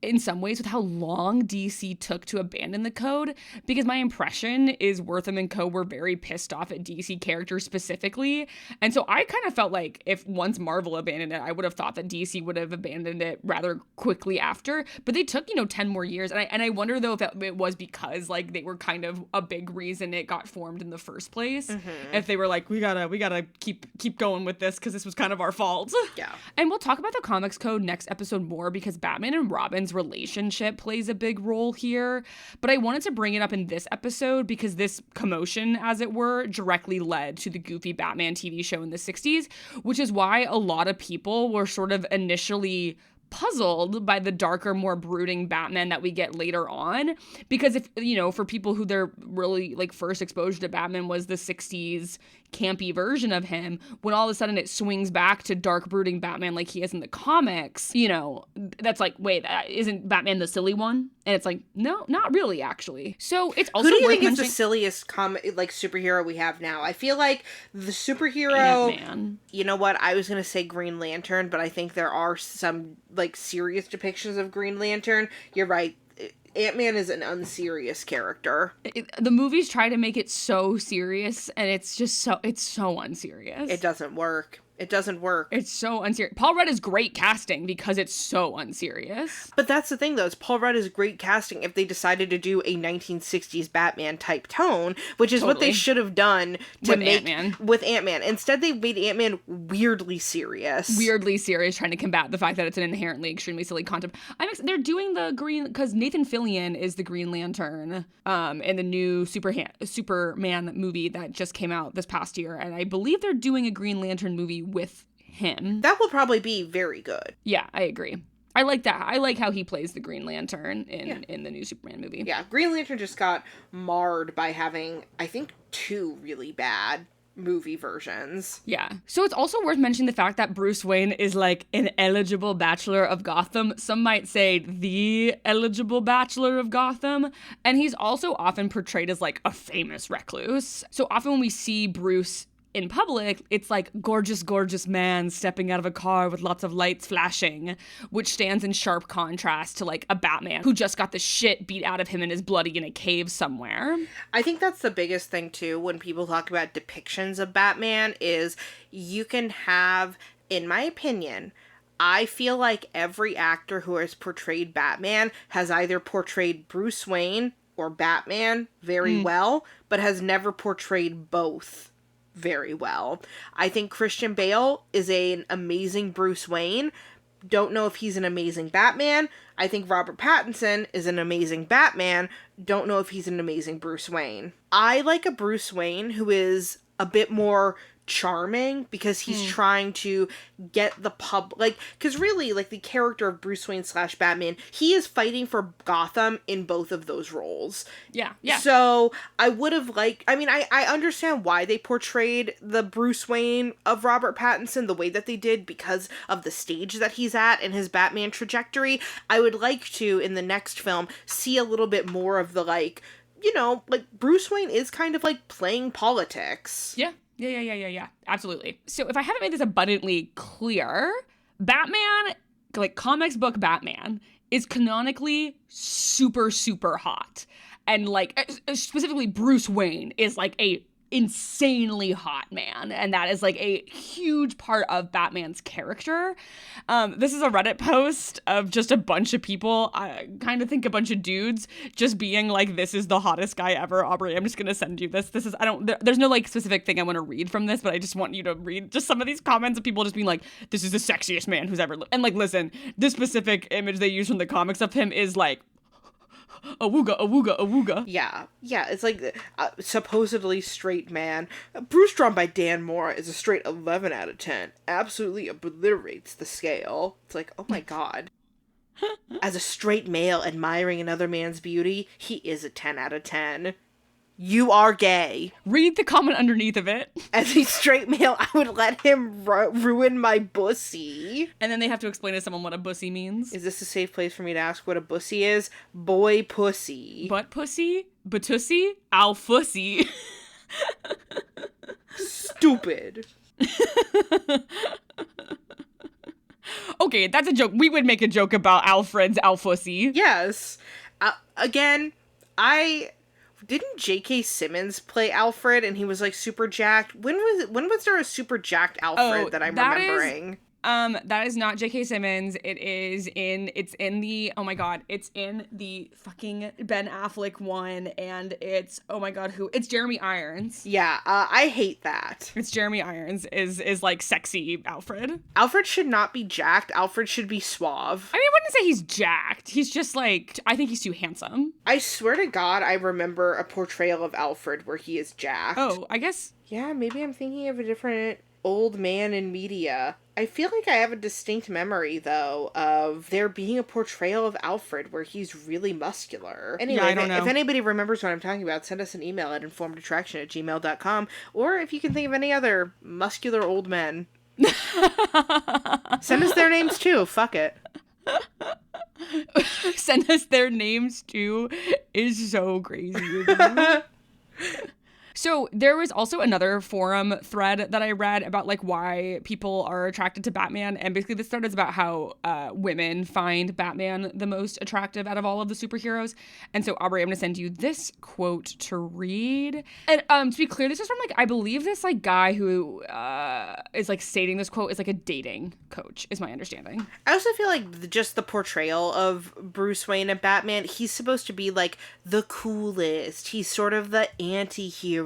in some ways, with how long DC took to abandon the code, because my impression is Wortham and Co. were very pissed off at DC characters specifically. And so I kind of felt like if once Marvel abandoned it, I would have thought that DC would have abandoned it rather quickly after. But they took, 10 more years. And I wonder, though, if it was because, like, they were kind of a big reason it got formed in the first place. Mm-hmm. If they were like, we gotta keep going with this because this was kind of our fault. Yeah. And we'll talk about the Comics Code next episode more because Batman and Robin's relationship plays a big role here. But I wanted to bring it up in this episode because this commotion, as it were, directly led to the Goofy Batman TV show in the 60s, which is why a lot of people were sort of initially puzzled by the darker, more brooding Batman that we get later on. Because if, for people who their really like first exposure to Batman was the 60s campy version of him, when all of a sudden it swings back to dark brooding Batman like he is in the comics, that's like, wait, isn't Batman the silly one? And it's like, no, not really, actually. So it's also who do you worth think is the silliest superhero we have now? I feel like the superhero, Ant-Man. You know what? I was gonna say Green Lantern, but I think there are some like serious depictions of Green Lantern. You're right. Ant-Man is an unserious character. The movies try to make it so serious, and it's so unserious. It doesn't work. It doesn't work. It's so unserious. Paul Rudd is great casting because it's so unserious. But that's the thing, though, is Paul Rudd is great casting if they decided to do a 1960s Batman type tone, which is what they should have done with Ant-Man. Instead, they made Ant-Man weirdly serious, trying to combat the fact that it's an inherently extremely silly concept. They're doing the green, because Nathan Fillion is the Green Lantern in the new Superman movie that just came out this past year, and I believe they're doing a Green Lantern movie with him. That will probably be very good. Yeah, I agree. I like that. I like how he plays the Green Lantern in the new Superman movie. Yeah, Green Lantern just got marred by having, I think, 2 really bad movie versions. Yeah. So it's also worth mentioning the fact that Bruce Wayne is like an eligible bachelor of Gotham. Some might say the eligible bachelor of Gotham. And he's also often portrayed as like a famous recluse. So often when we see Bruce in public, it's like gorgeous, gorgeous man stepping out of a car with lots of lights flashing, which stands in sharp contrast to like a Batman who just got the shit beat out of him and is bloody in a cave somewhere. I think that's the biggest thing too when people talk about depictions of Batman is you can have, in my opinion, I feel like every actor who has portrayed Batman has either portrayed Bruce Wayne or Batman very well, but has never portrayed both very well. I think Christian Bale is an amazing Bruce Wayne. Don't know if he's an amazing Batman. I think Robert Pattinson is an amazing Batman. Don't know if he's an amazing Bruce Wayne. I like a Bruce Wayne who is a bit more charming because he's trying to get the because really, like, the character of Bruce Wayne / Batman, he is fighting for Gotham in both of those roles. Yeah. So I would have I understand why they portrayed the Bruce Wayne of Robert Pattinson the way that they did because of the stage that he's at in his Batman trajectory. I would like to, in the next film, see a little bit more of the, Bruce Wayne is kind of like playing politics. Yeah. Absolutely. So if I haven't made this abundantly clear, Batman, like comics book Batman, is canonically super, super hot. And like, specifically Bruce Wayne is like a insanely hot man, and that is like a huge part of Batman's character. This is a Reddit post of just a bunch of people, I kind of think a bunch of dudes just being like, this is the hottest guy ever. Aubrey, I'm just gonna send you this. There's no like specific thing I want to read from this, but I just want you to read just some of these comments of people just being like, this is the sexiest man who's ever lived. And like, listen, this specific image they use from the comics of him is like awooga, awooga, awooga. Yeah, it's like supposedly straight man. Bruce, drawn by Dan Mora, is a straight 11 out of 10. Absolutely obliterates the scale. It's like, oh my god. As a straight male admiring another man's beauty, he is a 10 out of 10. You are gay. Read the comment underneath of it. As a straight male, I would let him ruin my bussy. And then they have to explain to someone what a bussy means. Is this a safe place for me to ask what a bussy is? Boy pussy. Butt pussy? Batussy? Ow fussy. Stupid. Okay, that's a joke. We would make a joke about Alfred's Alfussy. Yes. Again, didn't J.K. Simmons play Alfred and he was like super jacked? When was there a super jacked Alfred that I'm remembering? That is not J.K. Simmons. It's in the fucking Ben Affleck one, and it's Jeremy Irons. Yeah, I hate that. It's Jeremy Irons is like sexy Alfred. Alfred should not be jacked. Alfred should be suave. I mean, I wouldn't say he's jacked. He's just like, I think he's too handsome. I swear to God, I remember a portrayal of Alfred where he is jacked. Oh, I guess. Yeah, maybe I'm thinking of a different old man in media. I feel like I have a distinct memory, though, of there being a portrayal of Alfred where he's really muscular. Anyway, yeah, I don't know. If anybody remembers what I'm talking about, send us an email at informedattraction@gmail.com, or if you can think of any other muscular old men. Send us their names, too. Fuck it. Send us their names, too, is so crazy. So there was also another forum thread that I read about like why people are attracted to Batman. And basically this thread is about how women find Batman the most attractive out of all of the superheroes. And so Aubrey, I'm going to send you this quote to read. And to be clear, this is from like, I believe this like guy who is like stating this quote is like a dating coach is my understanding. I also feel like just the portrayal of Bruce Wayne and Batman, he's supposed to be like the coolest. He's sort of the anti-hero.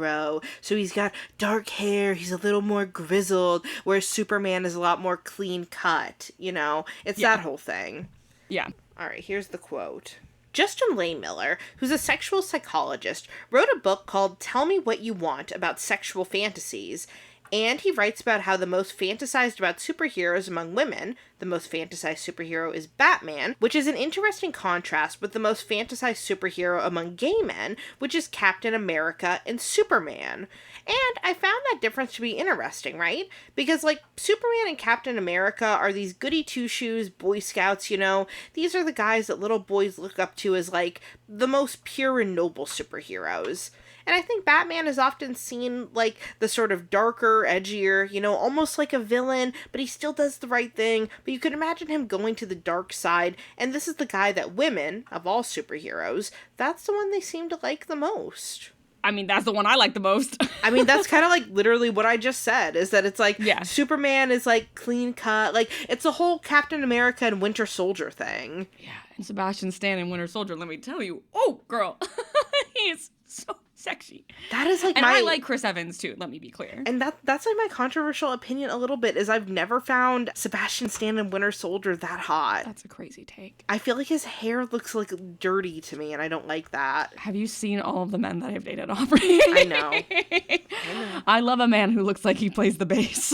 So he's got dark hair, he's a little more grizzled, whereas Superman is a lot more clean cut, you know? It's that whole thing. Yeah. All right, here's the quote. Justin Lehmiller, who's a sexual psychologist, wrote a book called Tell Me What You Want about sexual fantasies, and he writes about how the most fantasized about superheroes among women, the most fantasized superhero is Batman, which is an interesting contrast with the most fantasized superhero among gay men, which is Captain America and Superman. And I found that difference to be interesting, right? Because, like, Superman and Captain America are these goody two-shoes Boy Scouts, you know? These are the guys that little boys look up to as, like, the most pure and noble superheroes. And I think Batman is often seen like the sort of darker, edgier, you know, almost like a villain, but he still does the right thing. But you could imagine him going to the dark side, and this is the guy that women, of all superheroes, that's the one they seem to like the most. I mean, that's the one I like the most. I mean, that's kind of like literally what I just said, is that it's like, yeah. Superman is like clean cut, like it's a whole Captain America and Winter Soldier thing. Yeah, and Sebastian Stan and Winter Soldier, let me tell you, oh, girl, he is so sexy. That is like and I like Chris Evans too, let me be clear. And that's like my controversial opinion a little bit, is I've never found Sebastian Stan and Winter Soldier that hot. That's a crazy take. I feel like his hair looks like dirty to me, and I don't like that. Have you seen all of the men that I've dated, Aubrey? I know. I love a man who looks like he plays the bass.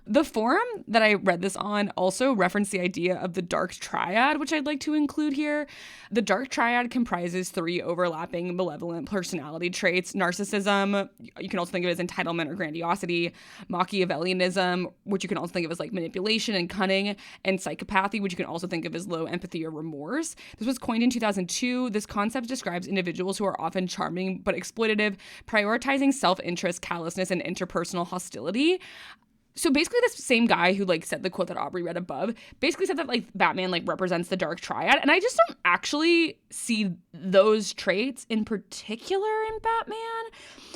The forum that I read this on also referenced the idea of the dark triad, which I'd like to include here. The dark triad comprises 3 overlapping malevolent personality traits: narcissism, you can also think of it as entitlement or grandiosity; Machiavellianism, which you can also think of as like manipulation and cunning; and psychopathy, which you can also think of as low empathy or remorse. This was coined in 2002. This concept describes individuals who are often charming but exploitative, prioritizing self-interest, callousness, and interpersonal hostility. So basically this same guy who like said the quote that Aubrey read above basically said that like Batman like represents the dark triad, and I just don't actually see those traits in particular in Batman.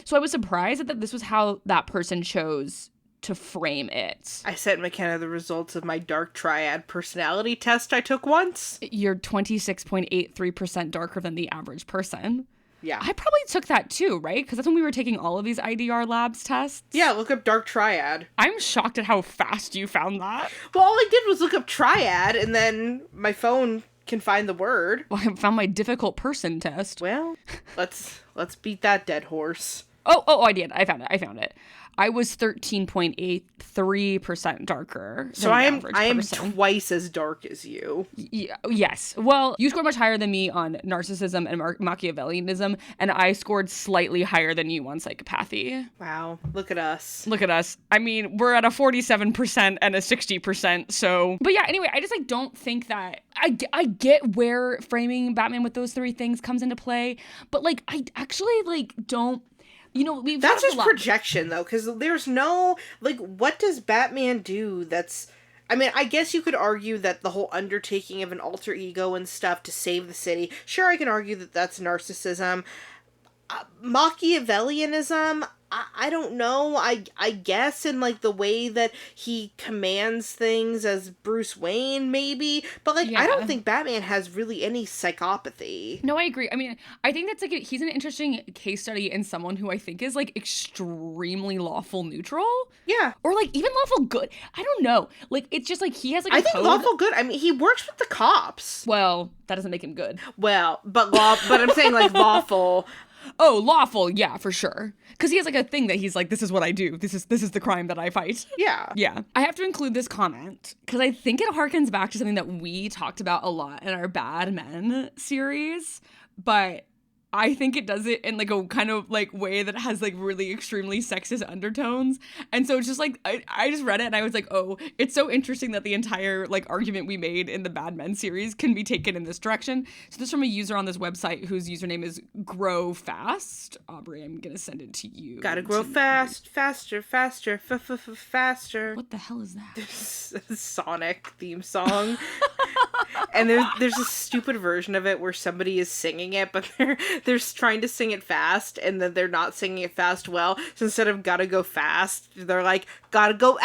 So I was surprised that this was how that person chose to frame it. I sent Mackenna the results of my dark triad personality test I took once. You're 26.83% darker than the average person. Yeah. I probably took that too, right? Because that's when we were taking all of these IDR Labs tests. Yeah, look up dark triad. I'm shocked at how fast you found that. Well, all I did was look up triad, and then my phone can find the word. Well, I found my difficult person test. Well, let's beat that dead horse. Oh, I did. I found it. I was 13.83% darker. So I am twice as dark as you. Yes. Well, you scored much higher than me on narcissism and Machiavellianism, and I scored slightly higher than you on psychopathy. Wow. Look at us. Look at us. I mean, we're at a 47% and a 60%. So, but yeah, anyway, I just like don't think that I get where framing Batman with those three things comes into play, but like I actually like don't. You know, that's just projection, though, because there's no, like, what does Batman do that's, I mean, I guess you could argue that the whole undertaking of an alter ego and stuff to save the city, sure, I can argue that that's narcissism. Machiavellianism, I don't know, I guess in, like, the way that he commands things as Bruce Wayne, maybe, but, like, I don't think Batman has really any psychopathy. No, I agree. I mean, I think that's, like, he's an interesting case study in someone who I think is, like, extremely lawful neutral. Yeah. Or, like, even lawful good. I don't know. Like, it's just, like, he has, like, I think lawful good, I mean, he works with the cops. Well, that doesn't make him good. Well, but I'm saying, like, lawful. Oh, lawful, yeah, for sure. Because he has like a thing that he's like, this is what I do. This is the crime that I fight. Yeah. Yeah. I have to include this comment because I think it harkens back to something that we talked about a lot in our Bad Men series. But I think it does it in like a kind of like way that has like really extremely sexist undertones. And so it's just like, I just read it and I was like, oh, it's so interesting that the entire like argument we made in the Bad Men series can be taken in this direction. So this is from a user on this website whose username is Grow Fast. Aubrey, I'm going to send it to you. Gotta grow fast, faster, faster. What the hell is that? Sonic theme song. And there's a stupid version of it where somebody is singing it, but they're trying to sing it fast, and then they're not singing it fast well. So instead of gotta go fast, they're like, gotta go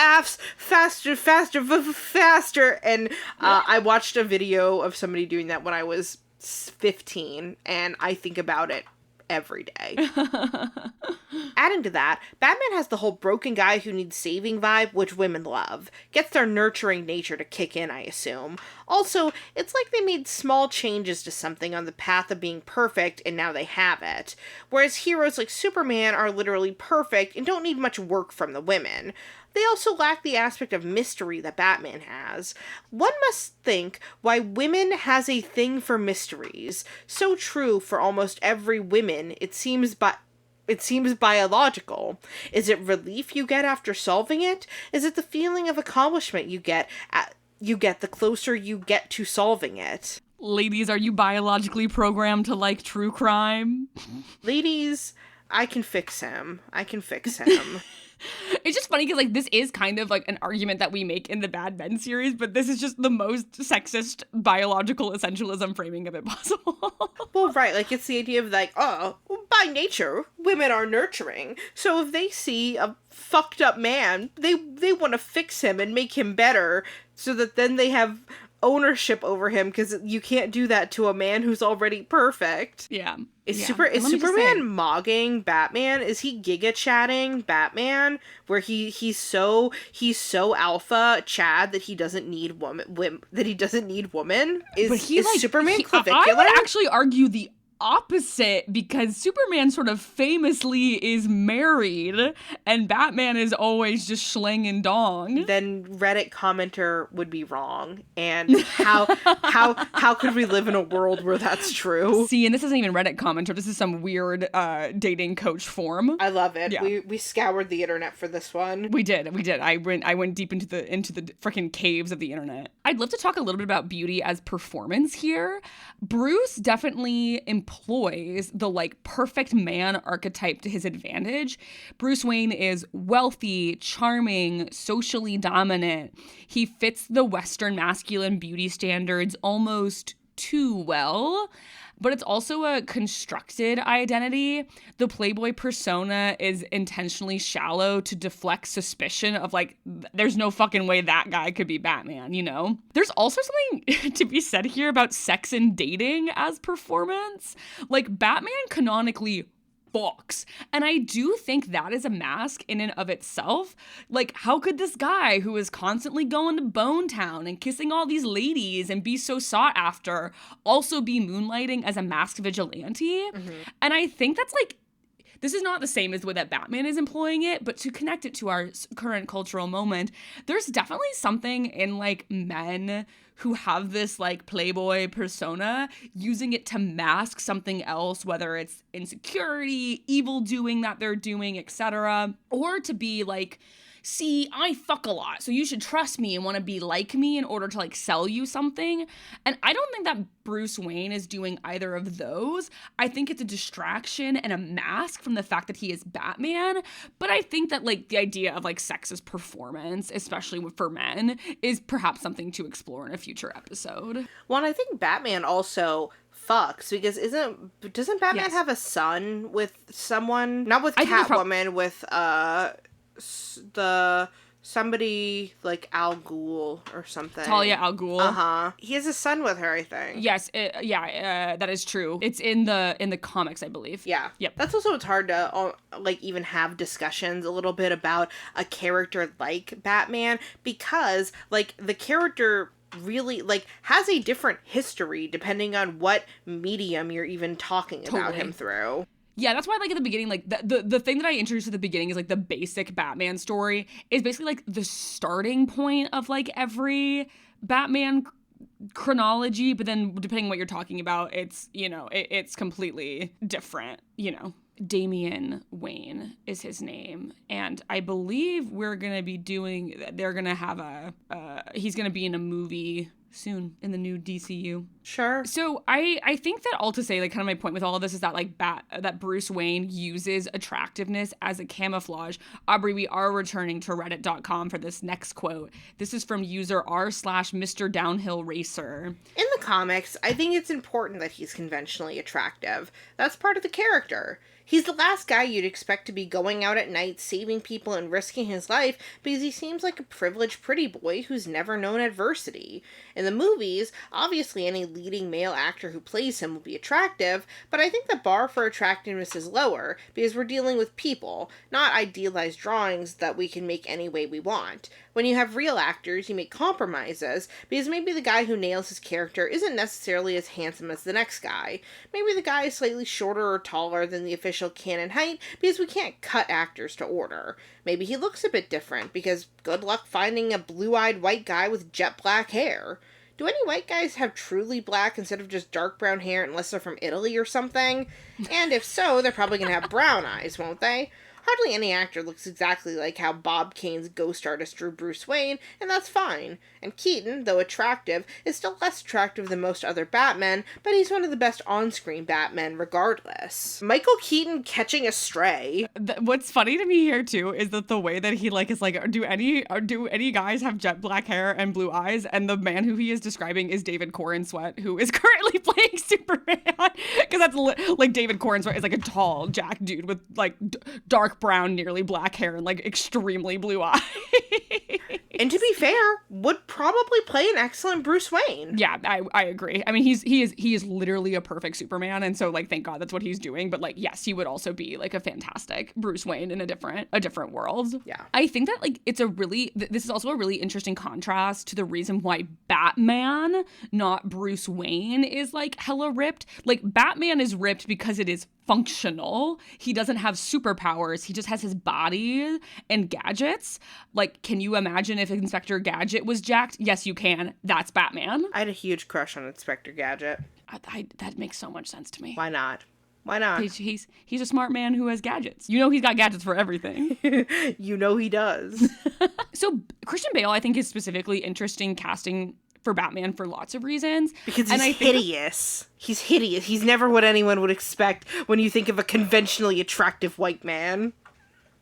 faster, faster, faster. And I watched a video of somebody doing that when I was 15, and I think about it every day. Adding to that, Batman has the whole broken guy who needs saving vibe, which women love. Gets their nurturing nature to kick in, I assume. Also, it's like they made small changes to something on the path of being perfect, and now they have it. Whereas heroes like Superman are literally perfect and don't need much work from the women. They also lack the aspect of mystery that Batman has. One must think why women has a thing for mysteries. So true for almost every woman, it seems biological. Is it relief you get after solving it? Is it the feeling of accomplishment you get the closer you get to solving it? Ladies, are you biologically programmed to like true crime? Ladies, I can fix him. It's just funny because, like, this is kind of, like, an argument that we make in the Bad Men series, but this is just the most sexist biological essentialism framing of it possible. Well, right, like, it's the idea of, like, oh, by nature, women are nurturing. So if they see a fucked up man, they want to fix him and make him better so that then they have ownership over him, because you can't do that to a man who's already perfect. Yeah. Is Superman mogging Batman? Is he giga chatting Batman, where he's so alpha Chad that he doesn't need woman? Is Superman clavicular? I would actually argue the opposite, because Superman sort of famously is married and Batman is always just slanging dong. Then Reddit commenter would be wrong. And how could we live in a world where that's true? See, and this isn't even Reddit commenter, this is some weird dating coach forum. I love it. Yeah. We scoured the internet for this one. We did. I went deep into the freaking caves of the internet. I'd love to talk a little bit about beauty as performance here. Bruce definitely employs the like perfect man archetype to his advantage. Bruce Wayne is wealthy, charming, socially dominant. He fits the Western masculine beauty standards almost too well. But it's also a constructed identity. The Playboy persona is intentionally shallow to deflect suspicion of, like, there's no fucking way that guy could be Batman, you know? There's also something to be said here about sex and dating as performance. Like, Batman canonically fucks. And I do think that is a mask in and of itself. Like, how could this guy who is constantly going to Bone Town and kissing all these ladies and be so sought after also be moonlighting as a masked vigilante? Mm-hmm. And I think that's like, this is not the same as the way that Batman is employing it, but to connect it to our current cultural moment, there's definitely something in like men who have this like playboy persona using it to mask something else, whether it's insecurity, evil doing that they're doing, etc., or to be like, see, I fuck a lot, so you should trust me and want to be like me in order to like sell you something. And I don't think that Bruce Wayne is doing either of those. I think it's a distraction and a mask from the fact that he is Batman. But I think that like the idea of like sexist performance, especially for men, is perhaps something to explore in a future episode. Well, and I think Batman also fucks, because doesn't Batman have a son with someone? Not with Catwoman, with somebody like Al Ghul or something. Talia al Ghul. He has a son with her, I think. Yes, that is true. It's in the comics, I believe. Yeah. Yep. That's also, it's hard to like even have discussions a little bit about a character like Batman, because like the character really like has a different history depending on what medium you're even talking about him through. Yeah, that's why, like, at the beginning, like, the thing that I introduced at the beginning is, like, the basic Batman story is basically, like, the starting point of, like, every Batman chronology, but then depending on what you're talking about, it's, you know, it's completely different, you know. Damian Wayne is his name, and I believe they're gonna have he's gonna be in a movie soon in the new DCU. Sure. So I think that all to say, like, kind of my point with all of this is that like that Bruce Wayne uses attractiveness as a camouflage. Aubrey, we are returning to reddit.com for this next quote. This is from user r/Mr. Downhill Racer. In the comics, I think it's important that he's conventionally attractive. That's part of the character. He's the last guy you'd expect to be going out at night, saving people and risking his life, because he seems like a privileged pretty boy who's never known adversity. In the movies, obviously any leading male actor who plays him will be attractive, but I think the bar for attractiveness is lower, because we're dealing with people, not idealized drawings that we can make any way we want. When you have real actors, you make compromises, because maybe the guy who nails his character isn't necessarily as handsome as the next guy. Maybe the guy is slightly shorter or taller than the official canon height, because we can't cut actors to order. Maybe he looks a bit different, because good luck finding a blue-eyed white guy with jet black hair. Do any white guys have truly black instead of just dark brown hair unless they're from Italy or something? And if so, they're probably gonna have brown eyes, won't they? Hardly any actor looks exactly like how Bob Kane's ghost artist drew Bruce Wayne, and that's fine. And Keaton, though attractive, is still less attractive than most other Batmen, but he's one of the best on-screen Batmen regardless. Michael Keaton catching a stray. What's funny to me here too is that the way that he like is like, do any guys have jet black hair and blue eyes? And the man who he is describing is David Corenswet, who is currently playing Superman, because that's like David Corenswet is like a tall Jack dude with like dark brown, nearly black hair and like extremely blue eyes. And to be fair, would probably play an excellent Bruce Wayne. Yeah, I agree. I mean, he is literally a perfect Superman, and so like thank God that's what he's doing. But like, yes, he would also be like a fantastic Bruce Wayne in a different world. Yeah, I think that like this is also a really interesting contrast to the reason why Batman, not Bruce Wayne, is like hella ripped. Like Batman is ripped because it is functional. He doesn't have superpowers. He just has his body and gadgets. Like, can you imagine if Inspector Gadget was jacked? Yes, you can. That's Batman. I had a huge crush on Inspector Gadget. That makes so much sense to me. Why not? Why not? He's a smart man who has gadgets. You know he's got gadgets for everything. You know he does. So Christian Bale, I think, is specifically interesting casting for Batman for lots of reasons. Because he's hideous. He's hideous. He's never what anyone would expect when you think of a conventionally attractive white man.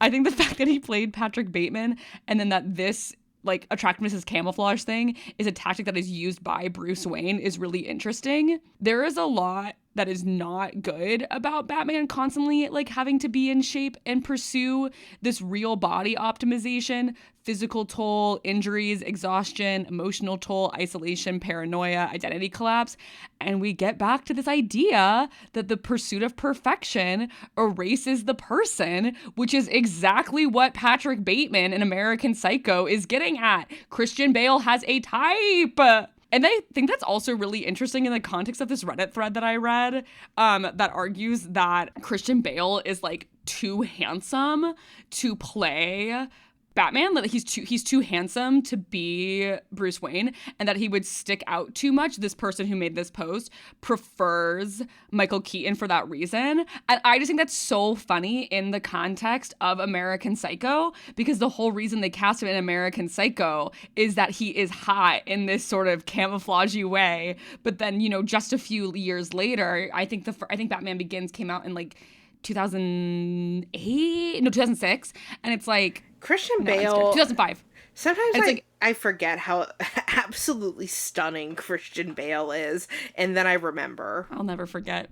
I think the fact that he played Patrick Bateman and then that this like attractiveness as camouflage thing is a tactic that is used by Bruce Wayne is really interesting. There is a lot that is not good about Batman constantly like having to be in shape and pursue this real body optimization, physical toll, injuries, exhaustion, emotional toll, isolation, paranoia, identity collapse. And we get back to this idea that the pursuit of perfection erases the person, which is exactly what Patrick Bateman in American Psycho is getting at. Christian Bale has a type. And I think that's also really interesting in the context of this Reddit thread that I read that argues that Christian Bale is like too handsome to play Batman, that he's too handsome to be Bruce Wayne, and that he would stick out too much. This person who made this post prefers Michael Keaton for that reason. And I just think that's so funny in the context of American Psycho, because the whole reason they cast him in American Psycho is that he is hot in this sort of camouflagey way. But then, you know, just a few years later, I think Batman Begins came out in like 2006, and it's like Christian Bale. 2005. Sometimes I forget how absolutely stunning Christian Bale is, and then I remember. I'll never forget.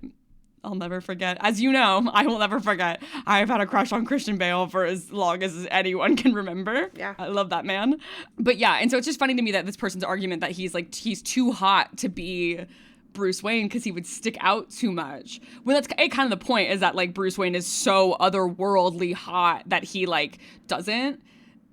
As you know, I will never forget. I've had a crush on Christian Bale for as long as anyone can remember. Yeah. I love that man. But yeah, and so it's just funny to me that this person's argument that he's too hot to be Bruce Wayne because he would stick out too much. Well, that's kind of the point, is that like Bruce Wayne is so otherworldly hot that he like doesn't,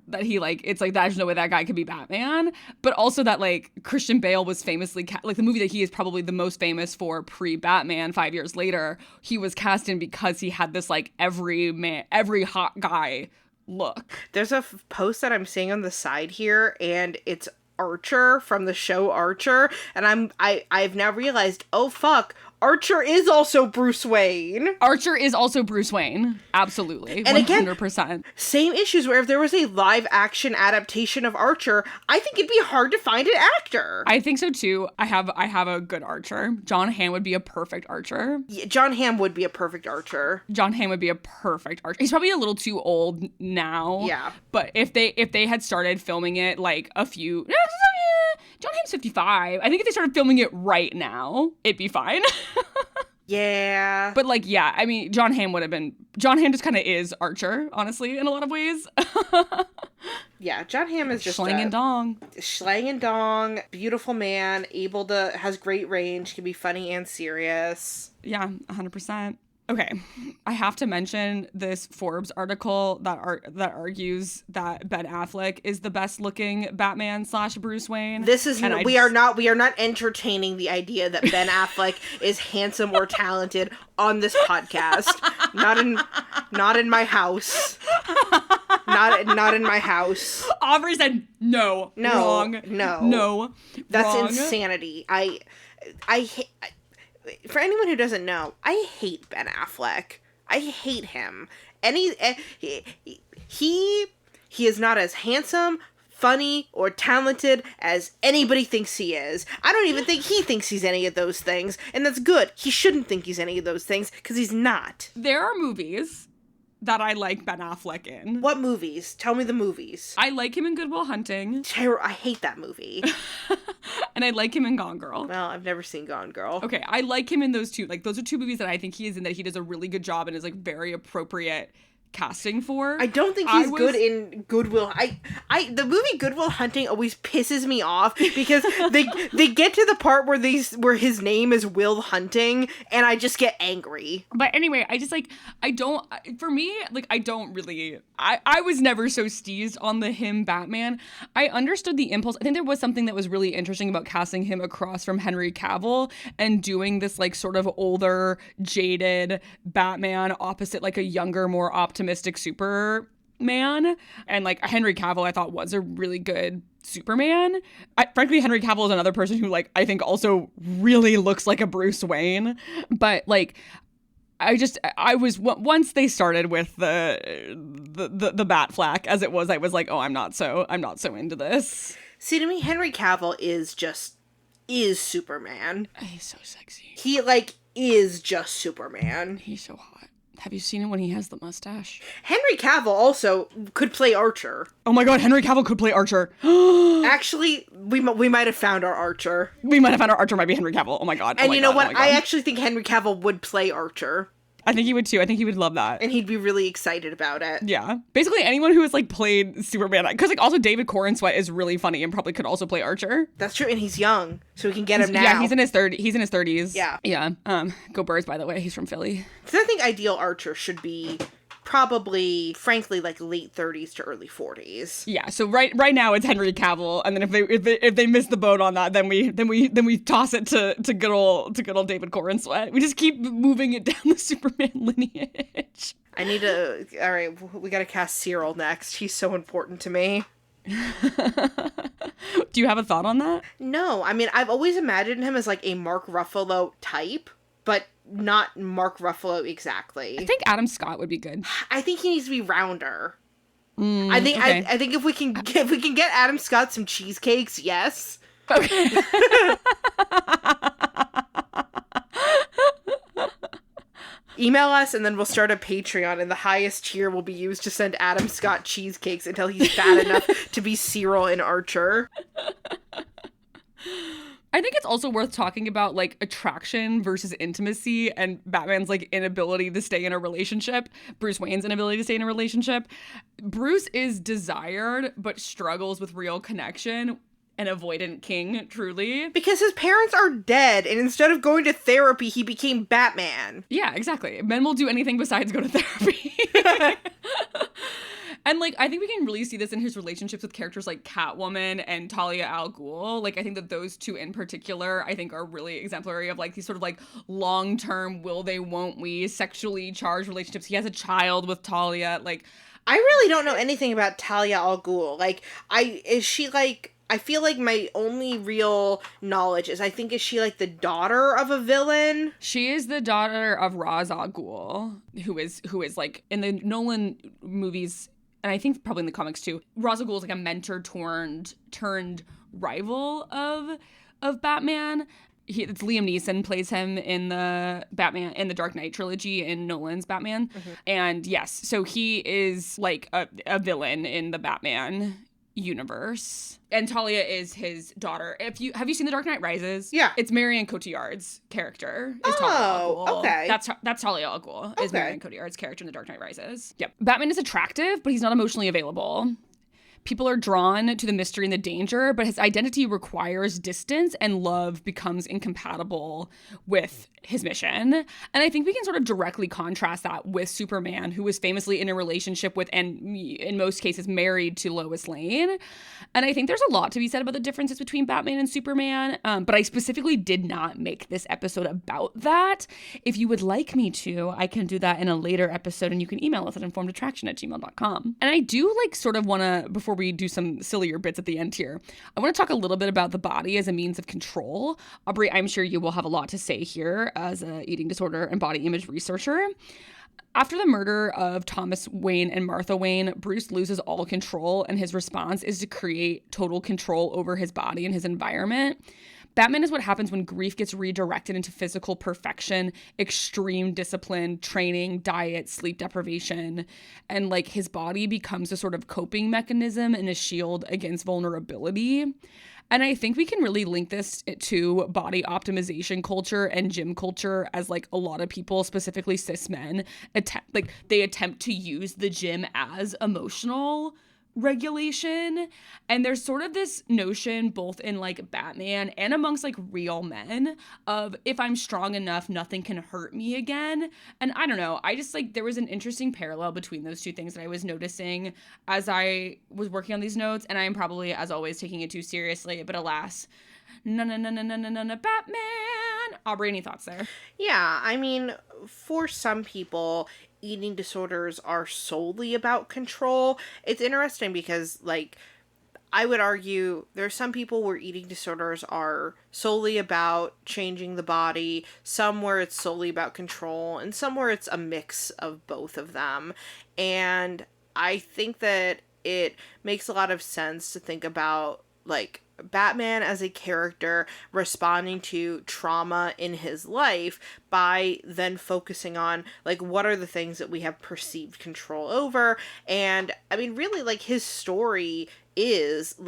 that he like, it's like there's no way that guy could be Batman. But also that like Christian Bale was famously like the movie that he is probably the most famous for pre-Batman 5 years later, he was cast in because he had this like every hot guy look. There's a post that I'm seeing on the side here, and it's Archer from the show Archer, and I've now realized, oh fuck, Archer is also Bruce Wayne. Archer is also Bruce Wayne. Absolutely. And 100%. Again, same issues where if there was a live action adaptation of Archer, I think it'd be hard to find an actor. I think so too. I have a good Archer. John Hamm would be a perfect Archer. Yeah, John Hamm would be a perfect Archer. John Hamm would be a perfect Archer. He's probably a little too old now. Yeah. But if they had started filming it like John Hamm's 55. I think if they started filming it right now, it'd be fine. Yeah. But like, yeah, I mean, John Hamm just kind of is Archer, honestly, in a lot of ways. Yeah, John Hamm is just Schlang and dong, beautiful man, has great range, can be funny and serious. Yeah, 100%. Okay, I have to mention this Forbes article that argues that Ben Affleck is the best looking Batman / Bruce Wayne. We are not entertaining the idea that Ben Affleck is handsome or talented on this podcast. Not in my house. Not in my house. Aubrey said no. Wrong. No. That's wrong. Insanity. I hate. For anyone who doesn't know, I hate Ben Affleck. I hate him. And he is not as handsome, funny, or talented as anybody thinks he is. I don't even think he thinks he's any of those things, and that's good. He shouldn't think he's any of those things, because he's not. There are movies that I like Ben Affleck in. What movies? Tell me the movies. I like him in Good Will Hunting. I hate that movie. And I like him in Gone Girl. Well, I've never seen Gone Girl. Okay, I like him in those two. Like, those are two movies that I think he is in that he does a really good job and is, like, very appropriate casting for. I don't think he's good in Goodwill. The movie Good Will Hunting always pisses me off because they get to the part where his name is Will Hunting, and I just get angry. But anyway, I was never so steezed on the him Batman. I understood the impulse. I think there was something that was really interesting about casting him across from Henry Cavill and doing this like sort of older, jaded Batman opposite like a younger, more optimistic Superman. And like Henry Cavill I thought was a really good Superman. Frankly, Henry Cavill is another person who like I think also really looks like a Bruce Wayne. But like once they started with the Batfleck as it was, I was like, oh, I'm not so into this. See, to me, Henry Cavill is Superman. He's so sexy. He like is just Superman. He's so hot. Have you seen him when he has the mustache? Henry Cavill also could play Archer. Oh my god, Henry Cavill could play Archer. Actually, we might have found our Archer. Our Archer might be Henry Cavill. Oh my god. And you know what? I actually think Henry Cavill would play Archer. I think he would too. I think he would love that. And he'd be really excited about it. Yeah. Basically anyone who has like played Superman. Because like also David Corenswet is really funny and probably could also play Archer. That's true. And he's young. So we can get him now. Yeah, he's in his 30s. Yeah. Yeah. Go Birds, by the way. He's from Philly. So I think ideal Archer should be probably, frankly, like late 30s to early 40s. Yeah, so right now it's Henry Cavill, and then if they miss the boat on that, then we toss it to good old David Corenswet. We just keep moving it down the Superman lineage. I need to... All right, we gotta cast Cyril next. He's so important to me. Do you have a thought on that? No, I mean, I've always imagined him as, like, a Mark Ruffalo type, but not Mark Ruffalo exactly. I think Adam Scott would be good. I think he needs to be rounder. Okay. I think if we can get Adam Scott some cheesecakes, yes. Okay. Email us and then we'll start a Patreon and the highest tier will be used to send Adam Scott cheesecakes until he's fat enough to be Cyril in Archer. I think it's also worth talking about, like, attraction versus intimacy and Batman's, like, inability to stay in a relationship. Bruce Wayne's inability to stay in a relationship. Bruce is desired but struggles with real connection. An avoidant king, truly. Because his parents are dead, and instead of going to therapy, he became Batman. Yeah, exactly. Men will do anything besides go to therapy. And, like, I think we can really see this in his relationships with characters like Catwoman and Talia al Ghul. Like, I think that those two in particular, I think, are really exemplary of, like, these sort of, like, long-term will they, won't we, sexually charged relationships. He has a child with Talia. Like, I really don't know anything about Talia al Ghul. Like, I feel like my only real knowledge is is she like the daughter of a villain? She is the daughter of Ra's al Ghul, who is like in the Nolan movies, and I think probably in the comics too. Ra's al Ghul is like a mentor turned rival of Batman. It's Liam Neeson plays him in the Dark Knight trilogy in Nolan's Batman. Mm-hmm. And yes, so he is like a villain in the Batman universe. And Talia is his daughter. Have you seen The Dark Knight Rises? Yeah. It's Marion Cotillard's character. Talia al Ghul. Okay. That's Talia al Ghul. Is Marion Cotillard's character in The Dark Knight Rises. Yep. Batman is attractive, but he's not emotionally available. People are drawn to the mystery and the danger, but his identity requires distance and love becomes incompatible with his mission. And I think we can sort of directly contrast that with Superman, who was famously in a relationship with, and in most cases, married to Lois Lane. And I think there's a lot to be said about the differences between Batman and Superman, but I specifically did not make this episode about that. If you would like me to, I can do that in a later episode, and you can email us at informedattraction@gmail.com. And I do sort of want to, before we do some sillier bits at the end here, I want to talk a little bit about the body as a means of control. Aubrey, I'm sure you will have a lot to say here as an eating disorder and body image researcher. After the murder of Thomas Wayne and Martha Wayne, Bruce loses all control, and his response is to create total control over his body and his environment. Batman is what happens when grief gets redirected into physical perfection, extreme discipline, training, diet, sleep deprivation, and his body becomes a sort of coping mechanism and a shield against vulnerability. And I think we can really link this to body optimization culture and gym culture, as a lot of people, specifically cis men, attempt to use the gym as emotional regulation. And there's sort of this notion both in Batman and amongst real men of, if I'm strong enough, nothing can hurt me again. And I don't know, I just there was an interesting parallel between those two things that I was noticing as I was working on these notes, and I am probably, as always, taking it too seriously, but alas, no, Batman. Aubrey, any thoughts there? Yeah, I mean, for some people, eating disorders are solely about control. It's interesting because, I would argue there are some people where eating disorders are solely about changing the body, some where it's solely about control, and some where it's a mix of both of them. And I think that it makes a lot of sense to think about, Batman as a character responding to trauma in his life by then focusing on what are the things that we have perceived control over. And I mean, really, his story is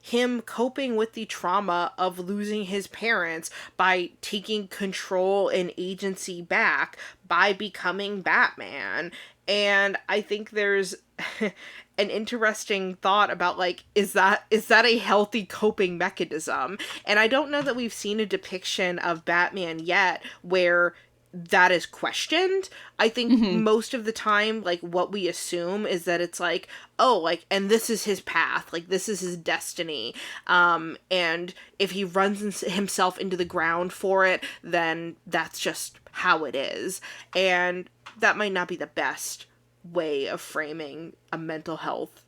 him coping with the trauma of losing his parents by taking control and agency back by becoming Batman. And I think there's an interesting thought about is that a healthy coping mechanism? And I don't know that we've seen a depiction of Batman yet where that is questioned. I think most of the time, what we assume is that it's and this is his path, this is his destiny. And if he runs himself into the ground for it, then that's just how it is. And that might not be the best way of framing a mental health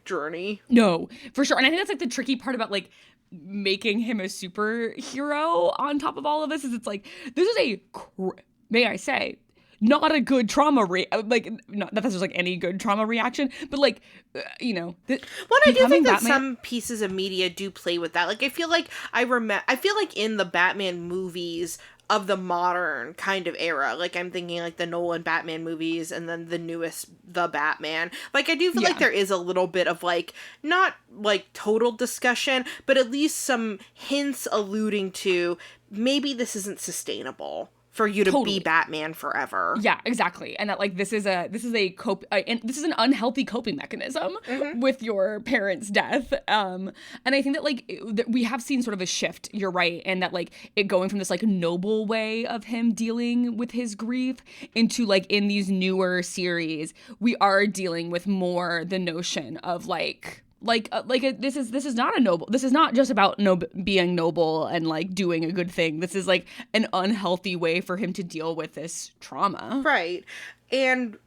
journey. No, for sure. And I think that's like the tricky part about like making him a superhero on top of all of this is it's like, this is a, may I say, not a good trauma like, not that there's like any good trauma reaction, but like, you know. Well, I do think that Batman, some pieces of media do play with that. Like, I feel like in the Batman movies of the modern kind of era, like I'm thinking like the Nolan Batman movies and then the newest The Batman, like I do feel like there is a little bit of like, not like total discussion, but at least some hints alluding to maybe this isn't sustainable for you to be Batman forever. Yeah, exactly. And that like this is an unhealthy coping mechanism with your parents' death. And I think that like we have seen sort of a shift, you're right, and that like it going from this like noble way of him dealing with his grief into like in these newer series, we are dealing with more the notion of this is not just about being noble and like doing a good thing. This is like an unhealthy way for him to deal with this trauma. Right. And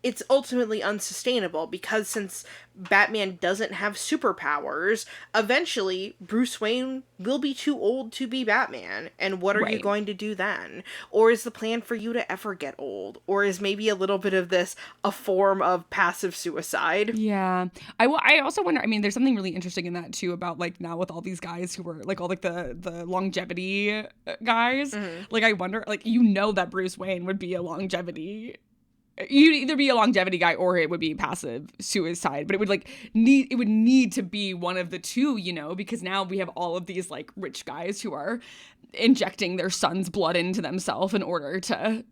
it's ultimately unsustainable because since Batman doesn't have superpowers, eventually Bruce Wayne will be too old to be Batman. And what are you going to do then? Or is the plan for you to ever get old? Or is maybe a little bit of this a form of passive suicide? Yeah. I also wonder, I mean, there's something really interesting in that too about like now with all these guys who are like all like the longevity guys. Like I wonder, like, you know that Bruce Wayne would be a longevity. You'd either be a longevity guy or it would be passive suicide, but it would need to be one of the two, you know, because now we have all of these like rich guys who are injecting their son's blood into themselves in order to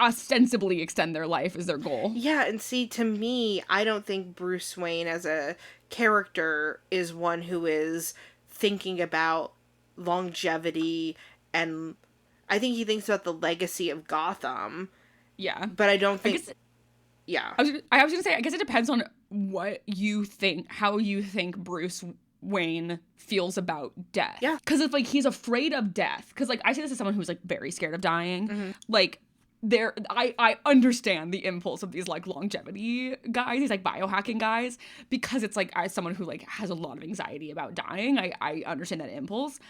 ostensibly extend their life is their goal. Yeah, and see, to me, I don't think Bruce Wayne as a character is one who is thinking about longevity, and I think he thinks about the legacy of Gotham. Yeah. But I don't think... I was going to say, I guess it depends on what you think, how you think Bruce Wayne feels about death. Yeah. Because if, like, he's afraid of death, because, like, I say this as someone who's, like, very scared of dying. Like, I understand the impulse of these, like, longevity guys, these, like, biohacking guys, because it's, like, as someone who, like, has a lot of anxiety about dying, I understand that impulse.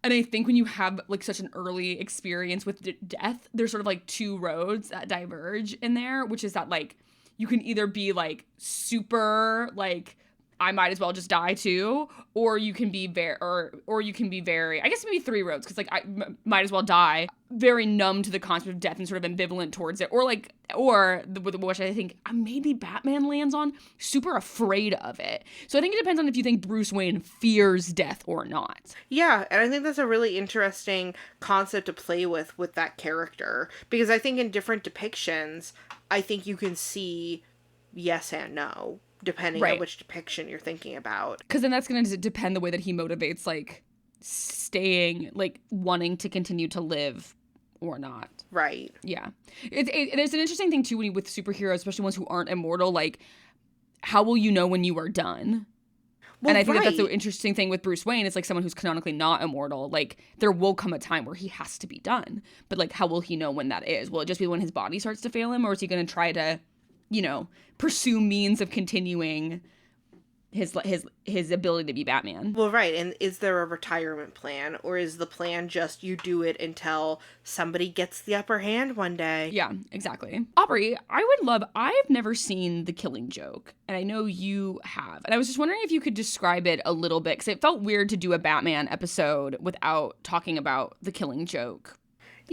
And I think when you have, like, such an early experience with death, there's sort of, like, two roads that diverge in there, which is that, like, you can either be, like, super, like, I might as well just die too, or you can be very, I guess maybe three roads, because, like, I might as well die, very numb to the concept of death and sort of ambivalent towards it, which I think maybe Batman lands on, super afraid of it. So I think it depends on if you think Bruce Wayne fears death or not. Yeah, and I think that's a really interesting concept to play with that character, because I think in different depictions, I think you can see yes and no, depending on which depiction you're thinking about. Because then that's going to depend the way that he motivates, like, staying, like, wanting to continue to live or not. Right. Yeah. There's an interesting thing, too, with superheroes, especially ones who aren't immortal, like, how will you know when you are done? Well, and I think that's the interesting thing with Bruce Wayne. It's like someone who's canonically not immortal. Like, there will come a time where he has to be done. But, like, how will he know when that is? Will it just be when his body starts to fail him? Or is he going to try to, you know, pursue means of continuing his ability to be Batman? Well, right. And is there a retirement plan, or is the plan just you do it until somebody gets the upper hand one day? Yeah, exactly. Aubrey, I've never seen The Killing Joke, and I know you have. And I was just wondering if you could describe it a little bit, because it felt weird to do a Batman episode without talking about The Killing Joke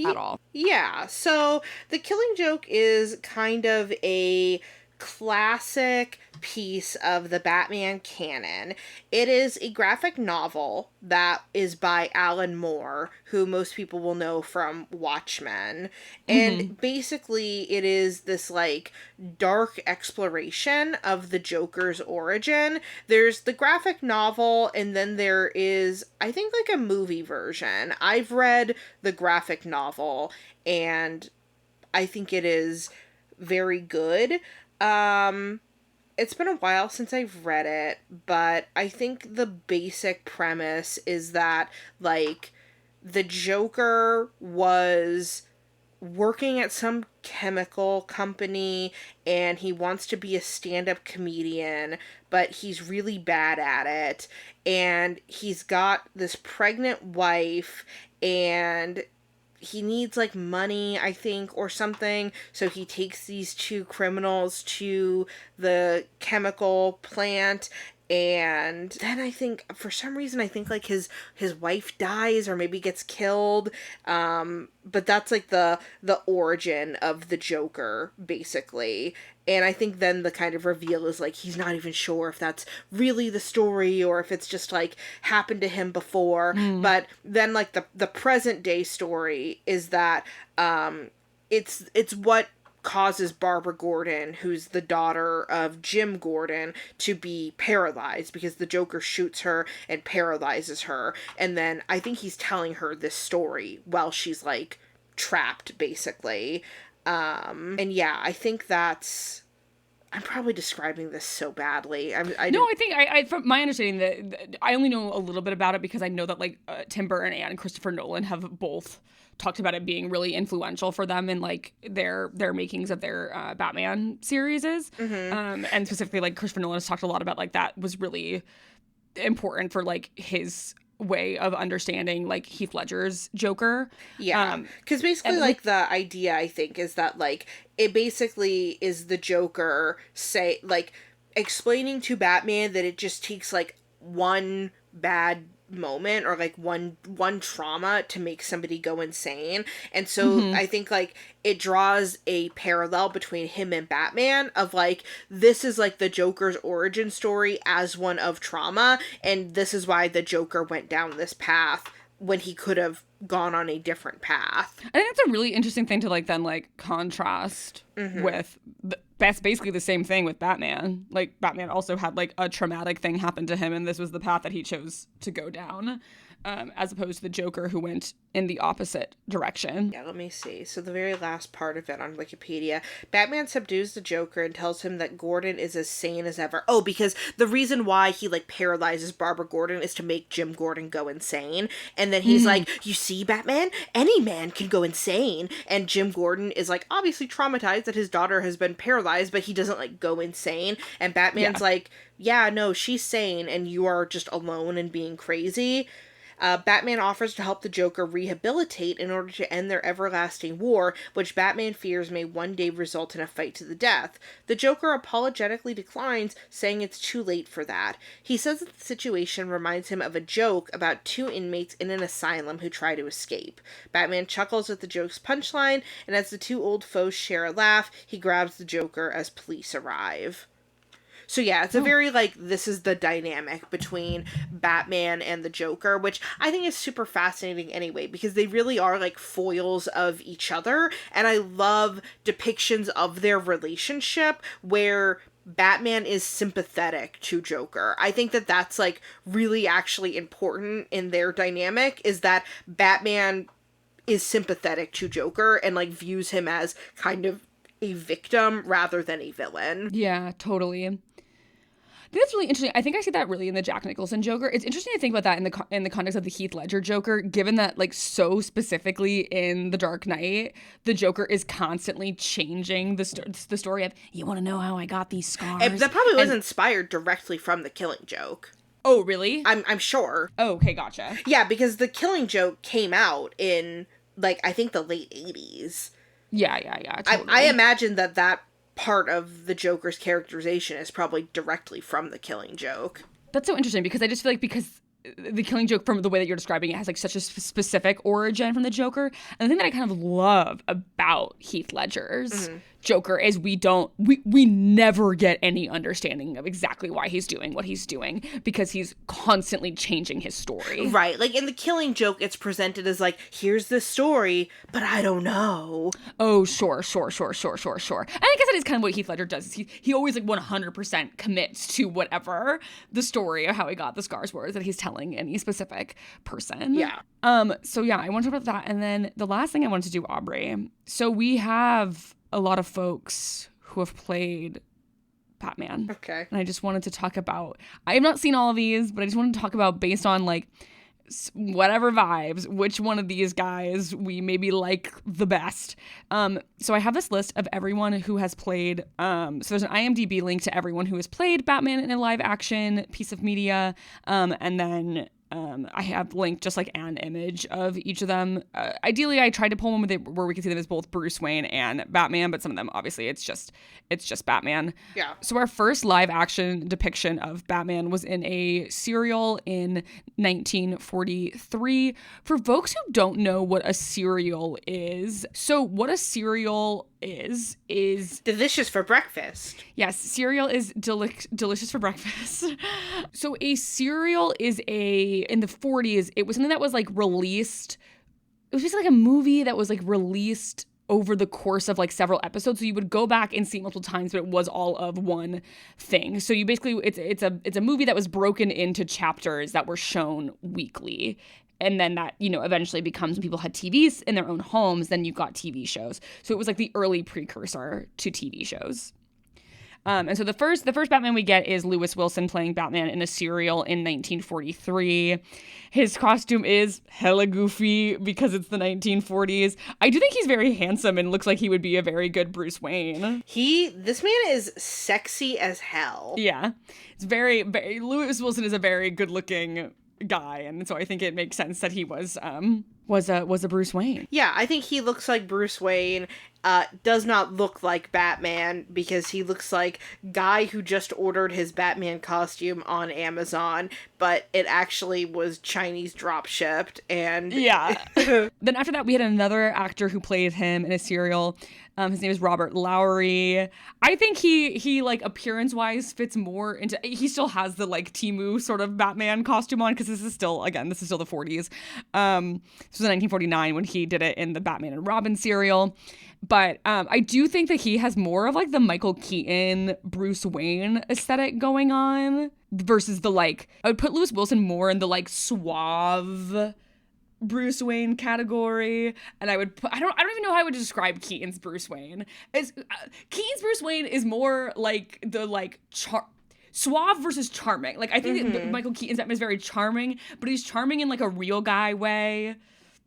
at all. Yeah. So The Killing Joke is kind of a classic piece of the Batman canon. It is a graphic novel that is by Alan Moore, who most people will know from Watchmen. And basically it is this like dark exploration of the Joker's origin. There's the graphic novel, and then there is, I think, like a movie version. I've read the graphic novel, and I think it is very good. It's been a while since I've read it, but I think the basic premise is that, like, the Joker was working at some chemical company, and he wants to be a stand-up comedian, but he's really bad at it. And he's got this pregnant wife, and he needs like money, I think, or something. So he takes these two criminals to the chemical plant. And then I think, for some reason, I think like his wife dies or maybe gets killed. But that's like the origin of the Joker, basically. And I think then the kind of reveal is like he's not even sure if that's really the story or if it's just like happened to him before. But then like the present day story is that it's what causes Barbara Gordon, who's the daughter of Jim Gordon, to be paralyzed because the Joker shoots her and paralyzes her. And then I think he's telling her this story while she's like trapped, basically. And yeah, I think that's... I'm probably describing this so badly. I think from my understanding that I only know a little bit about it because I know that like Tim Burton and Christopher Nolan have both talked about it being really influential for them in like their makings of their Batman series. And specifically like Christopher Nolan has talked a lot about like that was really important for like his way of understanding like Heath Ledger's Joker. Yeah, because basically like the idea I think is that like it basically is the Joker explaining to Batman that it just takes like one bad moment or like one trauma to make somebody go insane. And so I think like it draws a parallel between him and Batman of like, this is like the Joker's origin story as one of trauma, and this is why the Joker went down this path when he could have gone on a different path. I think that's a really interesting thing to like then like contrast with that's basically the same thing with Batman. Like Batman also had like a traumatic thing happen to him, and this was the path that he chose to go down, as opposed to the Joker who went in the opposite direction. Yeah, let me see. So the very last part of it on Wikipedia, Batman subdues the Joker and tells him that Gordon is as sane as ever. Oh, because the reason why he like paralyzes Barbara Gordon is to make Jim Gordon go insane. And then he's like, you see, Batman, any man can go insane. And Jim Gordon is like obviously traumatized that his daughter has been paralyzed, but he doesn't like go insane. And Batman's like, yeah, no, she's sane and you are just alone and being crazy. Batman offers to help the Joker rehabilitate in order to end their everlasting war, which Batman fears may one day result in a fight to the death. The Joker apologetically declines, saying it's too late for that. He says that the situation reminds him of a joke about two inmates in an asylum who try to escape. Batman chuckles at the joke's punchline, and as the two old foes share a laugh, he grabs the Joker as police arrive. So yeah, it's a very, like, this is the dynamic between Batman and the Joker, which I think is super fascinating anyway, because they really are, like, foils of each other, and I love depictions of their relationship where Batman is sympathetic to Joker. I think that that's, like, really actually important in their dynamic, is that Batman is sympathetic to Joker and, like, views him as kind of a victim rather than a villain. Yeah, totally. I think that's really interesting. I think I see that really in the Jack Nicholson Joker. It's interesting to think about that in the context of the Heath Ledger Joker, given that like so specifically in The Dark Knight, the Joker is constantly changing the story of, you want to know how I got these scars? And that probably was inspired directly from The Killing Joke. Oh, really? I'm sure. Oh, okay, gotcha. Yeah, because The Killing Joke came out in, like, I think the late 80s. Yeah, totally. I imagine that part of the Joker's characterization is probably directly from The Killing Joke. That's so interesting because I just feel like because The Killing Joke, from the way that you're describing it, has like such a specific origin from the Joker. And the thing that I kind of love about Heath Ledger's Joker is we never get any understanding of exactly why he's doing what he's doing, because he's constantly changing his story. Right. Like in The Killing Joke, it's presented as like, here's this story, but I don't know. Oh, sure. And I guess that is kind of what Heath Ledger does. Is he always like 100% commits to whatever the story of how he got the scars was that he's telling any specific person. Yeah. So yeah, I want to talk about that. And then the last thing I wanted to do, Aubrey. So we have a lot of folks who have played Batman. Okay. And I just wanted to talk about, I have not seen all of these, but I just wanted to talk about based on like whatever vibes, which one of these guys we maybe like the best. So I have this list of everyone who has played, so there's an IMDb link to everyone who has played Batman in a live action piece of media, and then I have linked just like an image of each of them. Ideally, I tried to pull one where we can see them as both Bruce Wayne and Batman, but some of them, obviously, it's just Batman. Yeah. So our first live action depiction of Batman was in a serial in 1943. For folks who don't know what a serial is, so what a serial is delicious for breakfast. Yes, cereal is delicious for breakfast. So a serial is in the 40s, it was something that was like released. It was basically like a movie that was like released over the course of like several episodes. So you would go back and see it multiple times, but it was all of one thing. So you basically, it's a movie that was broken into chapters that were shown weekly. And then that, eventually becomes, when people had TVs in their own homes, then you got TV shows. So it was like the early precursor to TV shows. And so the first Batman we get is Lewis Wilson playing Batman in a serial in 1943. His costume is hella goofy because it's the 1940s. I do think he's very handsome and looks like he would be a very good Bruce Wayne. This man is sexy as hell. Yeah. It's very, very, Lewis Wilson is a very good looking guy, and so I think it makes sense that he was a Bruce Wayne. Yeah, I think he looks like Bruce Wayne. Does not look like Batman because he looks like guy who just ordered his Batman costume on Amazon, but it actually was Chinese drop shipped. And yeah. Then after that, we had another actor who played him in a serial. His name is Robert Lowry. I think he like appearance wise fits more into. He still has the like Temu sort of Batman costume on because this is still the 40s. This was in 1949 when he did it in the Batman and Robin serial. But I do think that he has more of like the Michael Keaton, Bruce Wayne aesthetic going on versus the like, I would put Lewis Wilson more in the like suave Bruce Wayne category. And I don't even know how I would describe Keaton's Bruce Wayne. Keaton's Bruce Wayne is more like the like suave versus charming. Like I think that Michael Keaton's Batman is very charming, but he's charming in like a real guy way.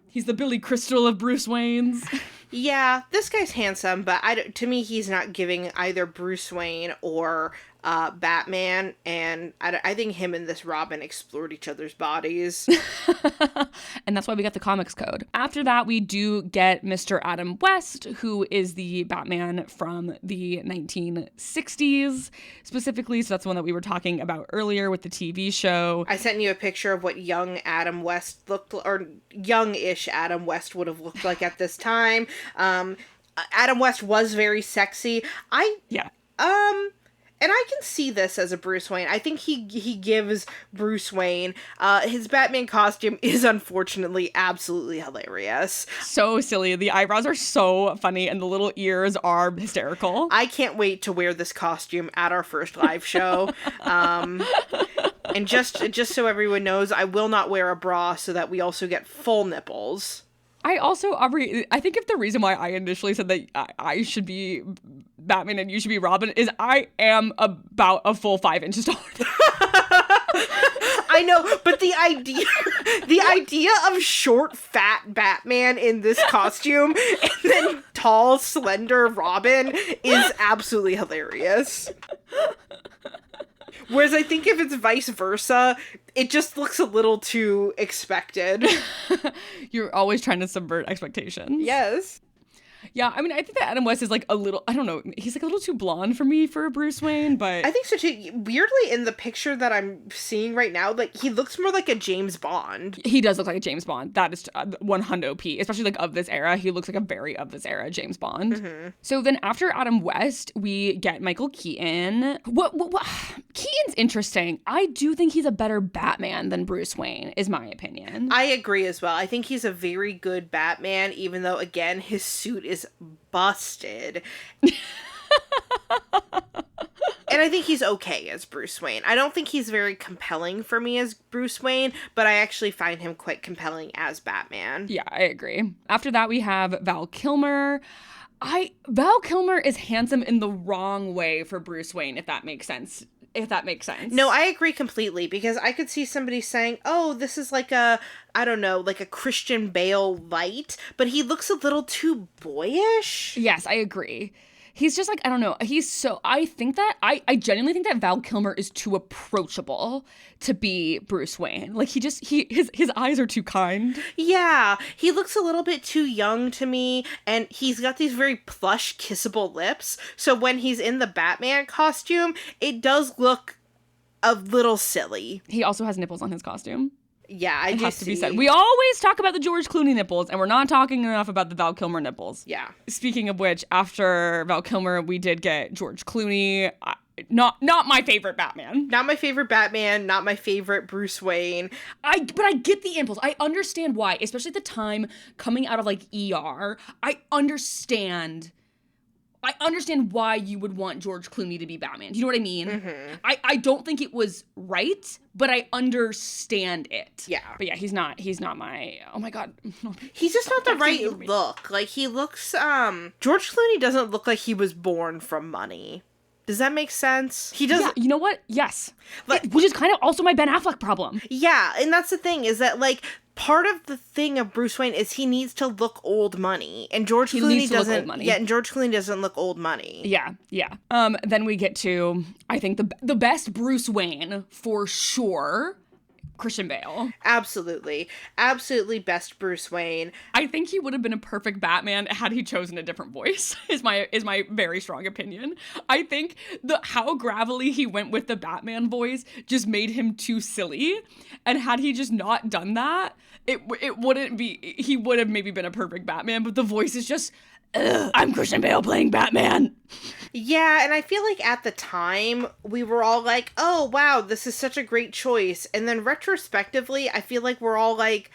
He's the Billy Crystal of Bruce Waynes. Yeah, this guy's handsome, but to me, he's not giving either Bruce Wayne or Batman, and I think him and this Robin explored each other's bodies. And that's why we got the comics code. After that, we do get Mr. Adam West, who is the Batman from the 1960s, specifically. So that's the one that we were talking about earlier with the TV show. I sent you a picture of what young Adam West looked, or young-ish Adam West would have looked like at this time. Adam West was very sexy. And I can see this as a Bruce Wayne. I think he gives Bruce Wayne. His Batman costume is unfortunately absolutely hilarious. So silly. The eyebrows are so funny and the little ears are hysterical. I can't wait to wear this costume at our first live show. And just so everyone knows, I will not wear a bra so that we also get full nipples. I also, Aubrey, I think if the reason why I initially said that I should be Batman and you should be Robin is I am about a full 5 inches taller. I know, but the idea of short, fat Batman in this costume and then tall, slender Robin is absolutely hilarious. Whereas I think if it's vice versa, it just looks a little too expected. You're always trying to subvert expectations. Yes. Yeah, I mean, I think that Adam West is like a little, I don't know, he's like a little too blonde for me for a Bruce Wayne, but... I think so too. Weirdly, in the picture that I'm seeing right now, like, he looks more like a James Bond. He does look like a James Bond. That is 100p, especially like of this era. He looks like a very of this era James Bond. Mm-hmm. So then after Adam West, we get Michael Keaton. What? Keaton's interesting. I do think he's a better Batman than Bruce Wayne, is my opinion. I agree as well. I think he's a very good Batman, even though, again, his suit is busted. And I think he's okay as Bruce Wayne. I don't think he's very compelling for me as Bruce Wayne, but I actually find him quite compelling as Batman. Yeah, I agree. After that, we have Val Kilmer. Val Kilmer is handsome in the wrong way for Bruce Wayne, if that makes sense if that makes sense. No, I agree completely, because I could see somebody saying, oh, this is like a, I don't know, like a Christian Bale light, but he looks a little too boyish. Yes, I agree. He's just like, I don't know. I genuinely think that Val Kilmer is too approachable to be Bruce Wayne. Like his eyes are too kind. Yeah, he looks a little bit too young to me, and he's got these very plush, kissable lips. So when he's in the Batman costume, it does look a little silly. He also has nipples on his costume. Yeah, I do see. Has to be said. We always talk about the George Clooney nipples, and we're not talking enough about the Val Kilmer nipples. Yeah. Speaking of which, after Val Kilmer, we did get George Clooney. Not my favorite Batman. Not my favorite Batman, not my favorite Bruce Wayne. But I get the impulse. I understand why, especially at the time coming out of like ER. I understand why you would want George Clooney to be Batman. Do you know what I mean? Mm-hmm. I don't think it was right, but I understand it. Yeah. But yeah, he's not my, oh my God. He's just not the right look. Like, he looks, George Clooney doesn't look like he was born from money. Does that make sense? He doesn't. Yeah, you know what? Yes. Like, which is kind of also my Ben Affleck problem. Yeah, and that's the thing, is that, like, part of the thing of Bruce Wayne is he needs to look old money, and George Clooney doesn't. Yeah, and George Clooney doesn't look old money. Yeah. Then we get to, I think, the best Bruce Wayne for sure, Christian Bale. Absolutely best Bruce Wayne. I think he would have been a perfect Batman had he chosen a different voice. Is my very strong opinion. I think how gravelly he went with the Batman voice just made him too silly, and had he just not done that, it wouldn't be. He would have maybe been a perfect Batman, but the voice is just. I'm Christian Bale playing Batman. Yeah, and I feel like at the time, we were all like, oh, wow, this is such a great choice. And then retrospectively, I feel like we're all like,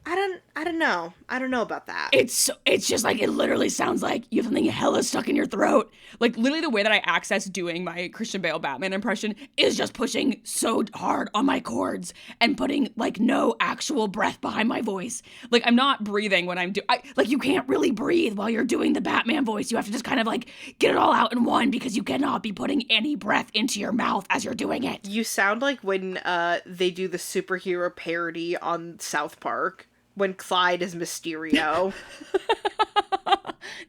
I don't know. I don't know about that. It's just like, it literally sounds like you have something hella stuck in your throat. Like, literally the way that I access doing my Christian Bale Batman impression is just pushing so hard on my chords and putting, like, no actual breath behind my voice. Like, I'm not breathing when I'm like, you can't really breathe while you're doing the Batman voice. You have to just kind of, like, get it all out in one, because you cannot be putting any breath into your mouth as you're doing it. You sound like when they do the superhero parody on South Park. When Clyde is Mysterio.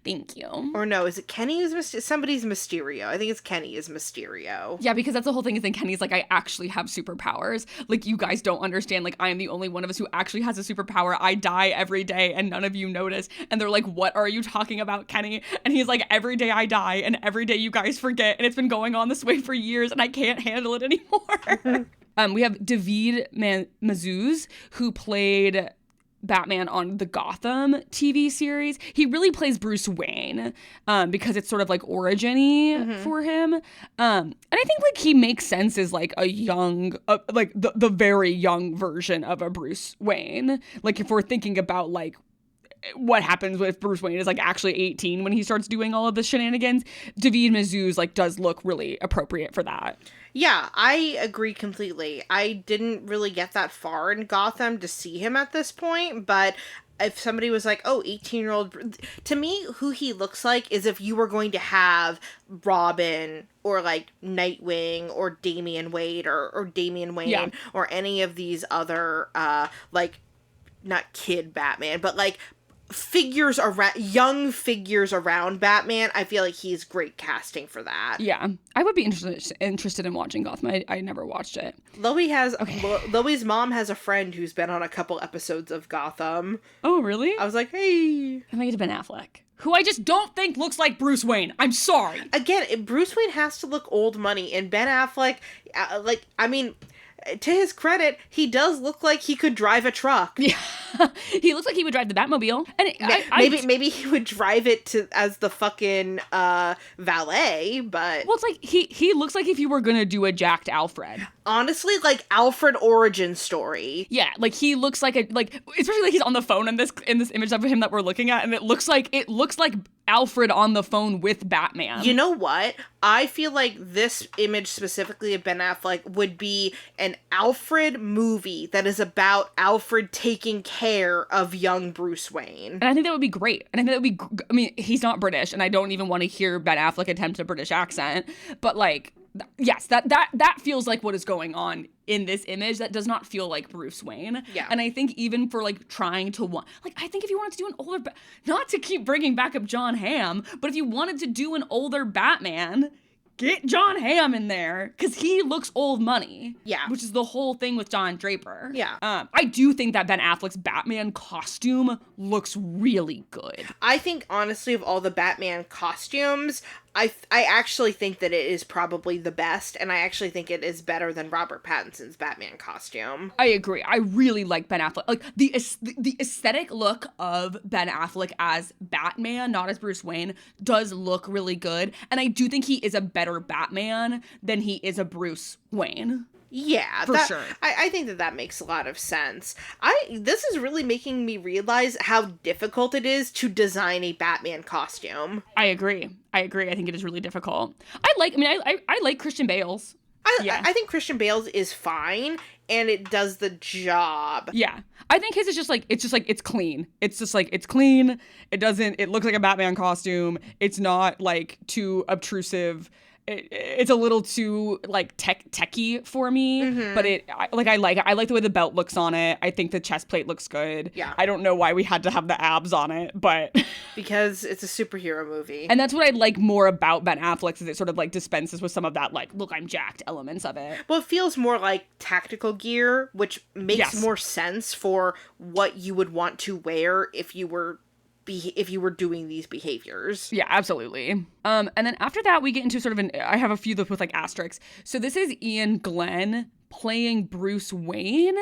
Thank you. Or no, is it Kenny who's Mysterio? Somebody's Mysterio. I think it's Kenny is Mysterio. Yeah, because that's the whole thing, is then Kenny's like, I actually have superpowers. Like, you guys don't understand. Like, I am the only one of us who actually has a superpower. I die every day and none of you notice. And they're like, what are you talking about, Kenny? And he's like, every day I die and every day you guys forget. And it's been going on this way for years and I can't handle it anymore. We have David Mazouz, who played Batman on the Gotham TV series. He really plays Bruce Wayne because it's sort of like origin-y for him. And I think like he makes sense as like a young, like the very young version of a Bruce Wayne. Like if we're thinking about like what happens with Bruce Wayne is like actually 18 when he starts doing all of the shenanigans, David Mazouz like does look really appropriate for that. Yeah, I agree completely. I didn't really get that far in Gotham to see him at this point, but if somebody was like, oh, 18-year-old... To me, who he looks like is if you were going to have Robin or, like, Nightwing or Damian Wade or Damian Wayne or any of these other, like, not kid Batman, but, like, figures around, young figures around Batman. I feel like he's great casting for that. Yeah, I would be interested in watching Gotham. I never watched it. Loey's mom has a friend who's been on a couple episodes of Gotham. Oh, really? I was like, hey. I think it's Ben Affleck, who I just don't think looks like Bruce Wayne. I'm sorry. Again, Bruce Wayne has to look old money, and Ben Affleck, like, I mean, to his credit, he does look like he could drive a truck. Yeah, he looks like he would drive the Batmobile, and maybe he would drive it as the fucking valet. But well, it's like he looks like if you were gonna do a jacked Alfred. Honestly, like Alfred origin story. Yeah, like he looks like especially like he's on the phone in this image of him that we're looking at, and it looks like Alfred on the phone with Batman. You know what? I feel like this image specifically of Ben Affleck would be an Alfred movie that is about Alfred taking care of young Bruce Wayne. And I think that would be great. And I think that would be, I mean, he's not British, and I don't even want to hear Ben Affleck attempt a British accent, but like, Yes, that feels like what is going on in this image. That does not feel like Bruce Wayne. Yeah. And I think even for like trying to I think if you wanted to do an older, not to keep bringing back up John Hamm, but if you wanted to do an older Batman, get John Hamm in there, because he looks old money. Yeah. Which is the whole thing with Don Draper. Yeah. I do think that Ben Affleck's Batman costume looks really good. I think, honestly, of all the Batman costumes, I actually think that it is probably the best, and I actually think it is better than Robert Pattinson's Batman costume. I agree. I really like Ben Affleck. Like, the aesthetic look of Ben Affleck as Batman, not as Bruce Wayne, does look really good. And I do think he is a better Batman than he is a Bruce Wayne. Yeah, for sure. I think that makes a lot of sense. This is really making me realize how difficult it is to design a Batman costume. I agree. I think it is really difficult. I like Christian Bale's. I think Christian Bale's is fine, and it does the job. Yeah. I think his is just like, it's clean. It's just like, it's clean. It looks like a Batman costume. It's not like too obtrusive. It's a little too like techie for me, but I like the way the belt looks on it. I think the chest plate looks good. Yeah. I don't know why we had to have the abs on it, but because it's a superhero movie. And that's what I like more about Ben Affleck, is it sort of like dispenses with some of that like, look, I'm jacked elements of it. Well, it feels more like tactical gear, which makes more sense for what you would want to wear if you were doing these behaviors. Yeah, absolutely. And then after that, we get into sort of I have a few with like asterisks. So this is Ian Glenn playing Bruce Wayne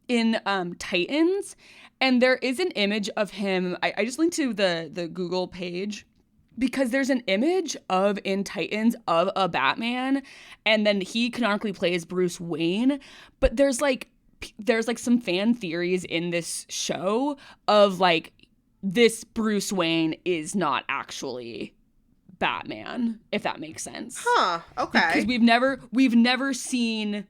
in Titans. And there is an image of him. I just linked to the Google page, because there's an image in Titans of a Batman, and then he canonically plays Bruce Wayne. But there's like some fan theories in this show of like, this Bruce Wayne is not actually Batman, if that makes sense. Huh, okay. Because we've never seen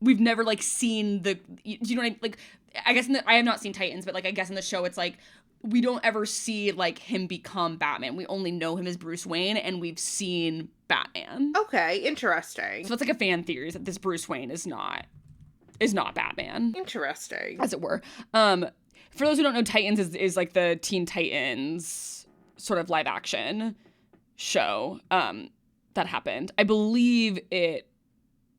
the, you know what I, like, I guess I have not seen Titans, but like, I guess in the show it's like, we don't ever see like him become Batman. We only know him as Bruce Wayne, and we've seen Batman. Okay, interesting. So it's like a fan theory that this Bruce Wayne is not Batman. Interesting. As it were. For those who don't know, Titans is like the Teen Titans sort of live action show that happened. I believe it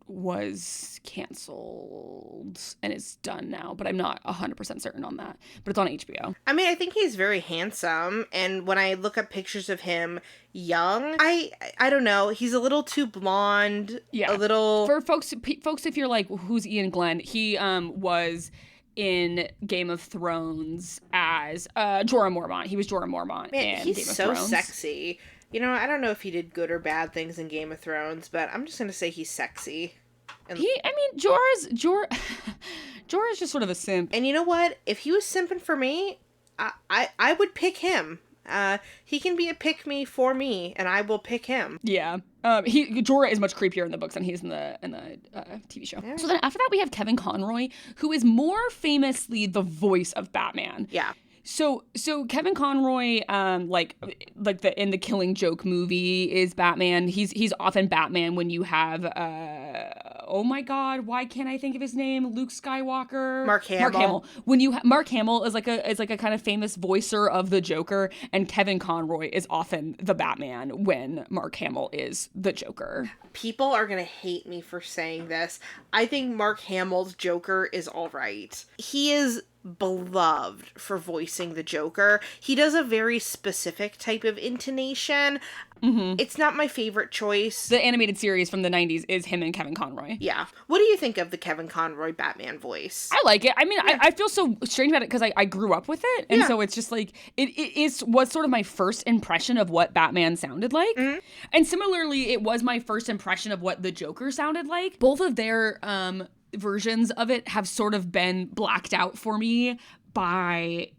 was canceled and it's done now, but I'm not 100% certain on that. But it's on HBO. I mean, I think he's very handsome, and when I look up pictures of him young, I don't know, he's a little too blonde. Yeah. A little... For folks, if you're like, who's Ian Glenn? He was in Game of Thrones as Jorah Mormont. He was Jorah Mormont in he's Game of so Thrones. sexy. You know, I don't know if he did good or bad things in Game of Thrones, but I'm just gonna say he's sexy. And Jorah's just sort of a simp. And you know what? If he was simping for me, I would pick him. He can be a pick me for me, and I will pick him. Yeah. Jorah is much creepier in the books than he is in the TV show. Yeah. So then after that we have Kevin Conroy, who is more famously the voice of Batman. Yeah. So Kevin Conroy, like in the Killing Joke movie is Batman. He's often Batman when you have oh my God, why can't I think of his name? Luke Skywalker. Mark Hamill. When you Mark Hamill is like a kind of famous voicer of the Joker, and Kevin Conroy is often the Batman when Mark Hamill is the Joker. People are gonna hate me for saying this. I think Mark Hamill's Joker is all right. He is beloved for voicing the Joker. He does a very specific type of intonation. Mm-hmm. It's not my favorite choice. The animated series from the 90s is him and Kevin Conroy. Yeah. What do you think of the Kevin Conroy Batman voice? I like it. I mean, yeah. I feel so strange about it because I grew up with it. And so it's just like, it was sort of my first impression of what Batman sounded like. Mm-hmm. And similarly, it was my first impression of what the Joker sounded like. Both of their versions of it have sort of been blacked out for me by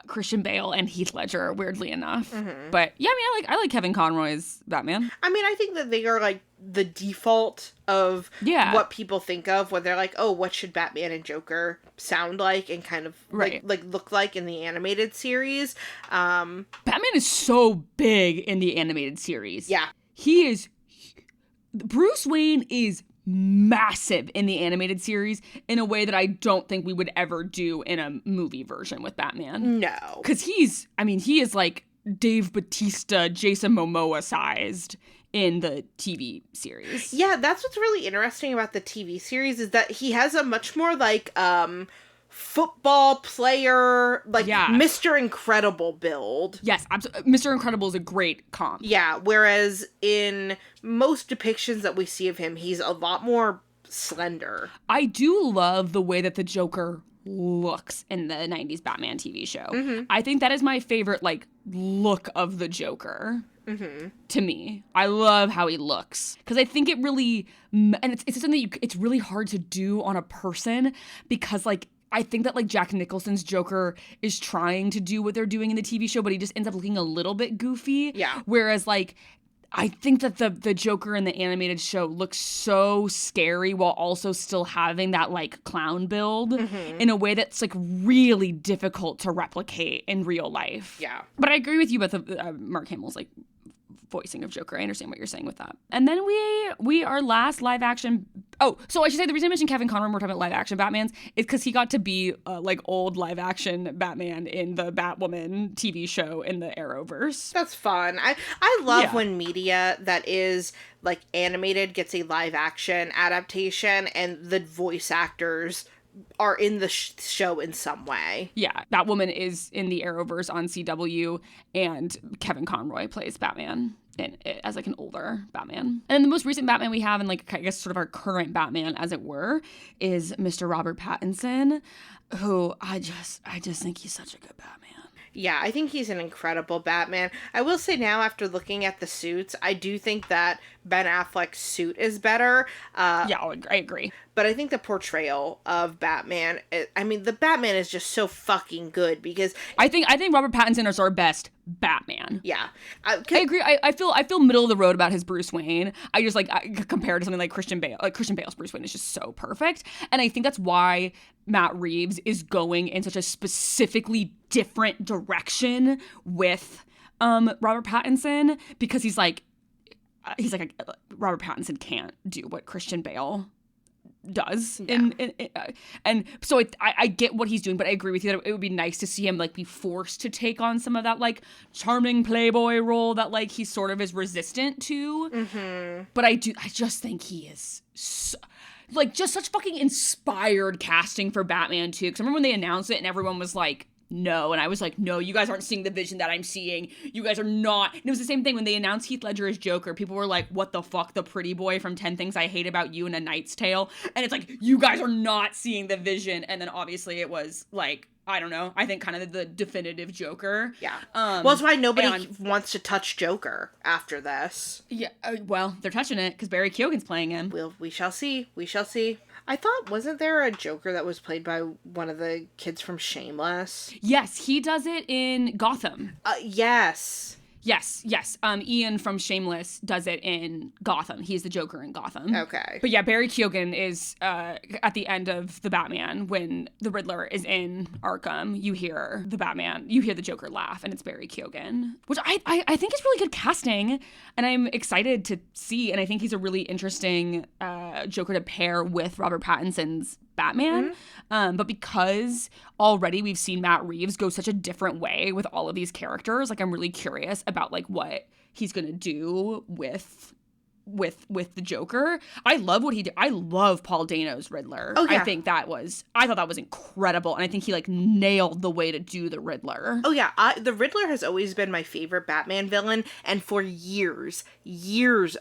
Christian Bale and Heath Ledger, weirdly enough. Mm-hmm. But yeah, I mean, I like Kevin Conroy's Batman. I mean, I think that they are like the default of what people think of when they're like, oh, what should Batman and Joker sound like and kind of like look like in the animated series. Batman is so big in the animated series. Yeah. He is Bruce Wayne is massive in the animated series in a way that I don't think we would ever do in a movie version with Batman. No. Because he is like Dave Bautista, Jason Momoa sized in the TV series. Yeah, that's what's really interesting about the TV series is that he has a much more like football player, like Mr. Incredible build. Yes, absolutely. Mr. Incredible is a great comp. Yeah, whereas in most depictions that we see of him, he's a lot more slender. I do love the way that the Joker looks in the 90s Batman TV show. Mm-hmm. I think that is my favorite, like, look of the Joker. Mm-hmm. To me, I love how he looks because I think it really, and it's something that it's really hard to do on a person because, like, I think that, like, Jack Nicholson's Joker is trying to do what they're doing in the TV show, but he just ends up looking a little bit goofy. Yeah. Whereas, like, I think that the Joker in the animated show looks so scary while also still having that, like, clown build in a way that's, like, really difficult to replicate in real life. Yeah. But I agree with you about the Mark Hamill's, like, voicing of Joker. I understand what you're saying with that. And then our last live action. Oh, so I should say the reason I mentioned Kevin Conroy when we're talking about live action Batmans is because he got to be like old live action Batman in the Batwoman TV show in the Arrowverse. That's fun. I love when media that is like animated gets a live action adaptation and the voice actors are in the show in some way. Yeah, Batwoman is in the Arrowverse on CW, and Kevin Conroy plays Batman in it as like an older Batman. And the most recent Batman we have, and like I guess sort of our current Batman, as it were, is Mr. Robert Pattinson, who I just think he's such a good Batman. Yeah, I think he's an incredible Batman. I will say now, after looking at the suits, I do think that Ben Affleck's suit is better. I agree. But I think the portrayal of Batman, the Batman is just so fucking good because I think Robert Pattinson is our best Batman. Yeah, I agree. I feel middle of the road about his Bruce Wayne. I just compared to something like Christian Bale. Like Christian Bale's Bruce Wayne is just so perfect, and I think that's why Matt Reeves is going in such a specifically different direction with Robert Pattinson because he's like Robert Pattinson can't do what Christian Bale does. Yeah. And so I get what he's doing, but I agree with you that it would be nice to see him like be forced to take on some of that like charming playboy role that like he sort of is resistant to. Mm-hmm. But I just think he is like just such fucking inspired casting for Batman too. Because I remember when they announced it and everyone was like, no. And I was like, no, you guys aren't seeing the vision that I'm seeing. You guys are not. And it was the same thing when they announced Heath Ledger as Joker. People were like, what the fuck? The pretty boy from 10 Things I Hate About You and A Knight's Tale. And it's like, you guys are not seeing the vision. And then obviously it was like, I don't know. I think kind of the definitive Joker. Yeah. Well, that's why nobody wants to touch Joker after this. Yeah. Well, they're touching it because Barry Keoghan's playing him. We shall see. We shall see. I thought, wasn't there a Joker that was played by one of the kids from Shameless? Yes, he does it in Gotham. Yes. Yes. Ian from Shameless does it in Gotham. He's the Joker in Gotham. Okay. But yeah, Barry Keoghan is at the end of the Batman when the Riddler is in Arkham. You hear the Joker laugh, and it's Barry Keoghan, which I think is really good casting, and I'm excited to see. And I think he's a really interesting Joker to pair with Robert Pattinson's Batman. Mm-hmm. But because already we've seen Matt Reeves go such a different way with all of these characters, like I'm really curious about like what he's gonna do with the Joker. I love what he did. I love Paul Dano's Riddler. Oh, yeah. I thought that was incredible, and I think he like nailed the way to do the Riddler. Oh yeah, the Riddler has always been my favorite Batman villain, and for years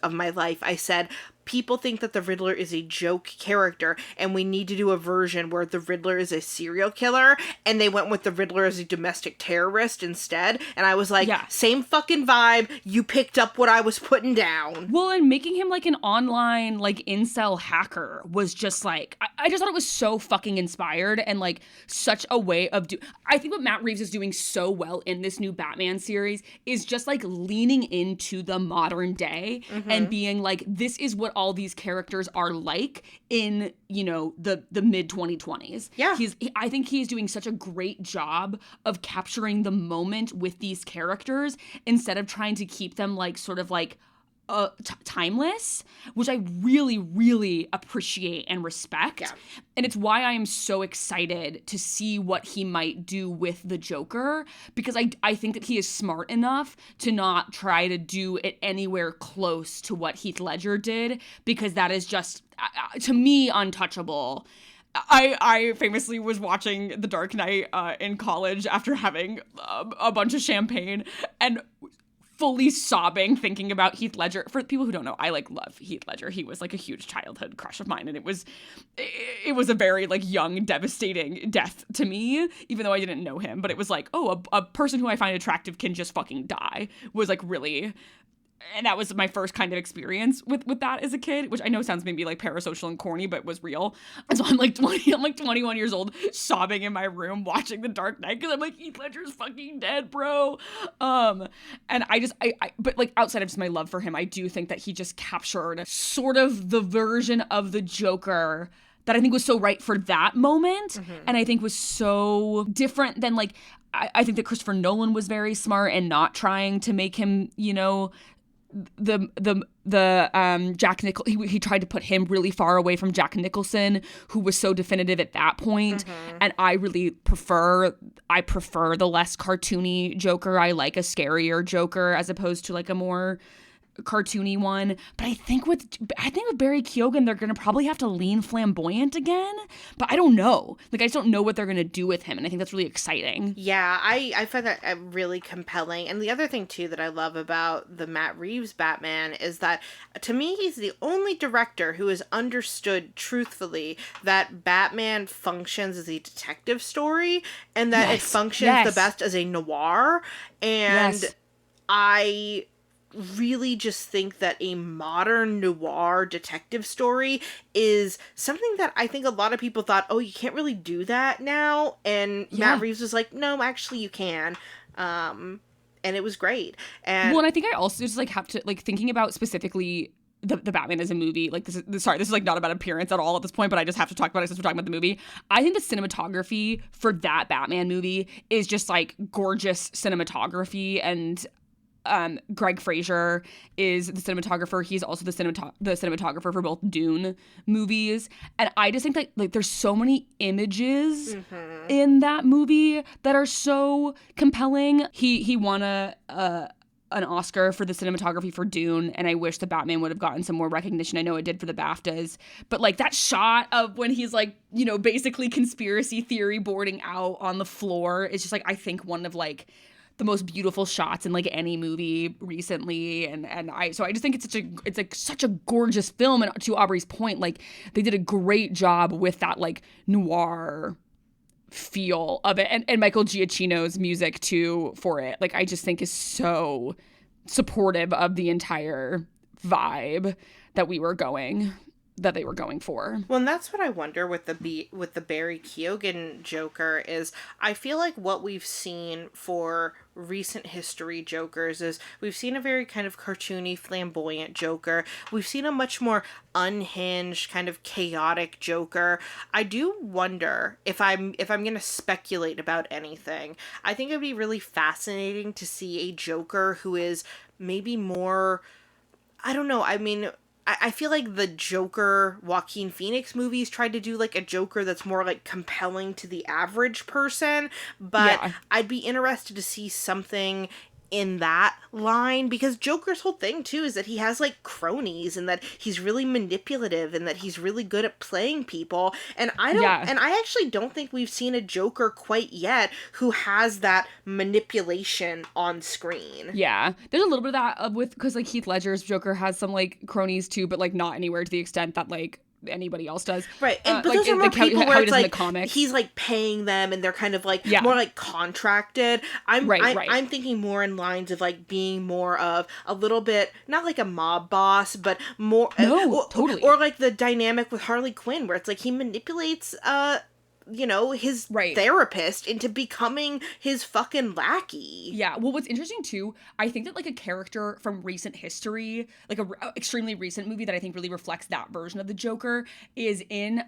of my life I said, people think that the Riddler is a joke character, and we need to do a version where the Riddler is a serial killer, and they went with the Riddler as a domestic terrorist instead, and I was like, Same fucking vibe, you picked up what I was putting down. Well, and making him like an online, like, incel hacker was just like, I just thought it was so fucking inspired, and like, such a way of I think what Matt Reeves is doing so well in this new Batman series is just like leaning into the modern day and being like, this is what all these characters are like in, you know, the mid 2020s. Yeah. I think he's doing such a great job of capturing the moment with these characters instead of trying to keep them like sort of like timeless, which I really, really appreciate and respect. Yeah. And it's why I am so excited to see what he might do with the Joker, because I think that he is smart enough to not try to do it anywhere close to what Heath Ledger did, because that is just, to me, untouchable. I famously was watching The Dark Knight in college after having a bunch of champagne and fully sobbing thinking about Heath Ledger. For people who don't know, I love Heath Ledger. He was a huge childhood crush of mine, and it was a very young, devastating death to me, even though I didn't know him. But it was a person who I find attractive can just fucking die, was really. And that was my first kind of experience with that as a kid, which I know sounds maybe parasocial and corny, but was real. And so I'm 21 years old, sobbing in my room watching The Dark Knight because I'm Heath Ledger's fucking dead, bro. And but outside of just my love for him, I do think that he just captured sort of the version of the Joker that I think was so right for that moment, and I think was so different than I think that Christopher Nolan was very smart and not trying to make him, the Jack Nicholson. He tried to put him really far away from Jack Nicholson, who was so definitive at that point. And I really prefer the less cartoony Joker. I like a scarier Joker as opposed to a more cartoony one. But I think with Barry Keoghan, they're gonna probably have to lean flamboyant again, but I don't know. I just don't know what they're gonna do with him, and I think that's really exciting. Yeah, I find that really compelling. And the other thing too that I love about the Matt Reeves Batman is that, to me, he's the only director who has understood truthfully that Batman functions as a detective story, and that it functions the best as a noir. And I really just think that a modern noir detective story is something that I think a lot of people thought, oh, you can't really do that now. And Matt Reeves was like, no, actually you can. And it was great. And I think I also just have to thinking about specifically the Batman as a movie. This is not about appearance at all at this point, but I just have to talk about it since we're talking about the movie. I think the cinematography for that Batman movie is just gorgeous cinematography, and Greg Fraser is the cinematographer. He's also the cinematographer for both Dune movies. And I just think that there's so many images in that movie that are so compelling. He won an Oscar for the cinematography for Dune, and I wish the Batman would have gotten some more recognition. I know it did for the BAFTAs, but that shot of when he's basically conspiracy theory boarding out on the floor is just I think one of the most beautiful shots in any movie recently, and I just think it's such a gorgeous film. And to Aubrey's point, they did a great job with that noir feel of it, and Michael Giacchino's music too for it. I just think is so supportive of the entire vibe that they were going for. Well, and that's what I wonder with the Barry Keoghan Joker is I feel like what we've seen for recent history Jokers is we've seen a very kind of cartoony, flamboyant Joker. We've seen a much more unhinged, kind of chaotic Joker. I do wonder if I'm going to speculate about anything. I think it'd be really fascinating to see a Joker who is maybe more, I don't know, I mean, I feel like the Joker Joaquin Phoenix movies tried to do a Joker that's more compelling to the average person, but I'd be interested to see something in that line, because Joker's whole thing too is that he has cronies, and that he's really manipulative, and that he's really good at playing people, and I actually don't think we've seen a Joker quite yet who has that manipulation on screen. Yeah, there's a little bit of that because Heath Ledger's Joker has some not too, but not anywhere to the extent that anybody else does. Right. And but those are more people where it's the comics. He's paying them, and they're kind of more contracted. I'm thinking more in lines of being more of a little bit, not a mob boss, but more totally. Or the dynamic with Harley Quinn where it's he manipulates his Right. therapist into becoming his fucking lackey. Yeah, well, what's interesting too, I think that like a character from recent history, like a extremely recent movie that I think really reflects that version of the Joker, is in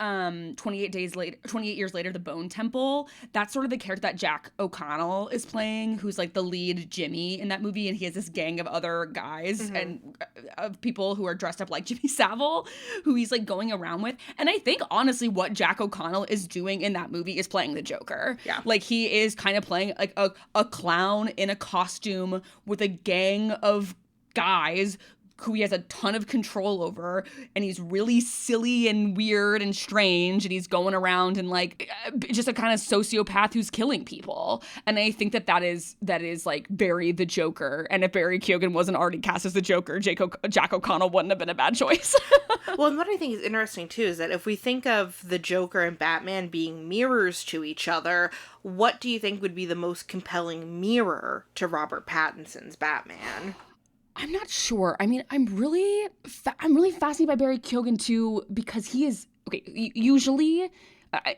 28 Years Later, The Bone Temple. That's sort of the character that Jack O'Connell is playing, who's like the lead Jimmy in that movie, and he has this gang of other guys and of people who are dressed up like Jimmy Savile, who he's like going around with. And I think honestly, what Jack O'Connell is doing in that movie is playing the Joker. Yeah, like he is kind of playing like a clown in a costume with a gang of guys who he has a ton of control over, and he's really silly and weird and strange, and he's going around and like just a kind of sociopath who's killing people. And I think that is like Barry the Joker, and if Barry Keoghan wasn't already cast as the Joker, Jack O'Connell wouldn't have been a bad choice. Well, and what I think is interesting too is that if we think of the Joker and Batman being mirrors to each other, what do you think would be the most compelling mirror to Robert Pattinson's Batman? I'm not sure. I mean, I'm really fascinated by Barry Keoghan too, because he is usually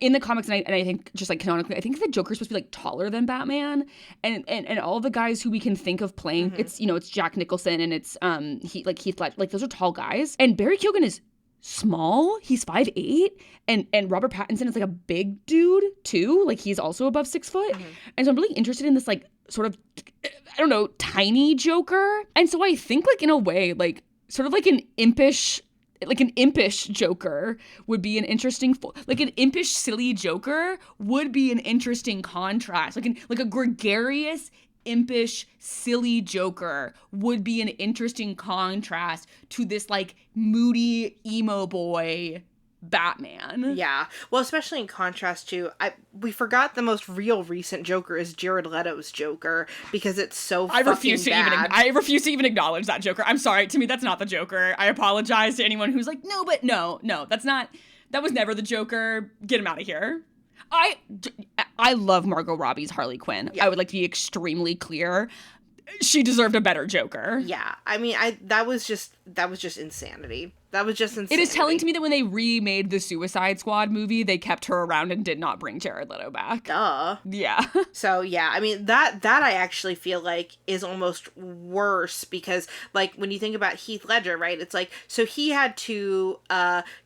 in the comics, and I think just like canonically, I think the Joker's supposed to be like taller than Batman, and all the guys who we can think of playing, it's it's Jack Nicholson and it's Heath Ledger, like those are tall guys, and Barry Keoghan is small. He's 5'8", and Robert Pattinson is like a big dude too. Like he's also above 6 foot, and so I'm really interested in this like sort of, I don't know, tiny Joker. And so I think like in a way, like sort of like an impish Joker would be an interesting, like an impish silly Joker would be an interesting contrast. Like a gregarious, impish, silly Joker would be an interesting contrast to this like moody emo boy Batman. Yeah. Well, especially in contrast to, we forgot the most real recent Joker is Jared Leto's Joker, because it's so I refuse bad. I refuse to even acknowledge that Joker. I'm sorry. To me, that's not the Joker. I apologize to anyone who's like, no, that was never the Joker. Get him out of here. I love Margot Robbie's Harley Quinn. Yeah. I would like to be extremely clear. She deserved a better Joker. Yeah. I mean, that was just insanity. That was just insanity. It is telling to me that when they remade the Suicide Squad movie, they kept her around and did not bring Jared Leto back. Duh. Yeah. So, yeah, I mean, that I actually feel like is almost worse, because, like, when you think about Heath Ledger, right, it's like, so he had to,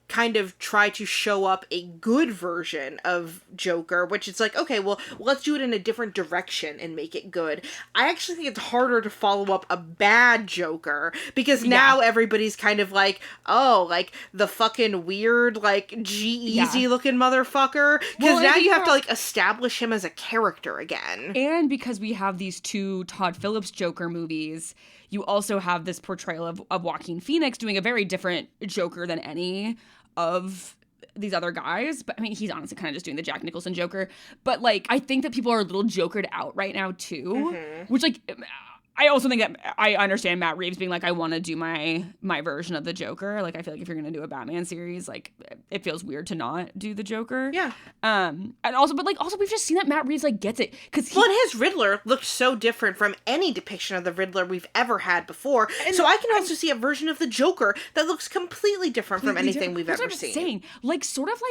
kind of try to show up a good version of Joker, which it's like, okay, well, let's do it in a different direction and make it good. I actually think it's harder to follow up a bad Joker, because now everybody's kind of like, oh, like, the fucking weird, like, G-Eazy looking motherfucker, because now you have to, like, establish him as a character again. And because we have these two Todd Phillips Joker movies, you also have this portrayal of Joaquin Phoenix doing a very different Joker than any of these other guys. But I mean, he's honestly kind of just doing the Jack Nicholson Joker. But like, I think that people are a little Jokered out right now too, which like, I also think that I understand Matt Reeves being like, I want to do my version of the Joker. Like, I feel like if you're going to do a Batman series, like, it feels weird to not do the Joker. Yeah. And also we've just seen that Matt Reeves, like, gets it. Well, and his Riddler looked so different from any depiction of the Riddler we've ever had before. And so I can also see a version of the Joker that looks completely different from anything we've ever seen. Saying. Like, sort of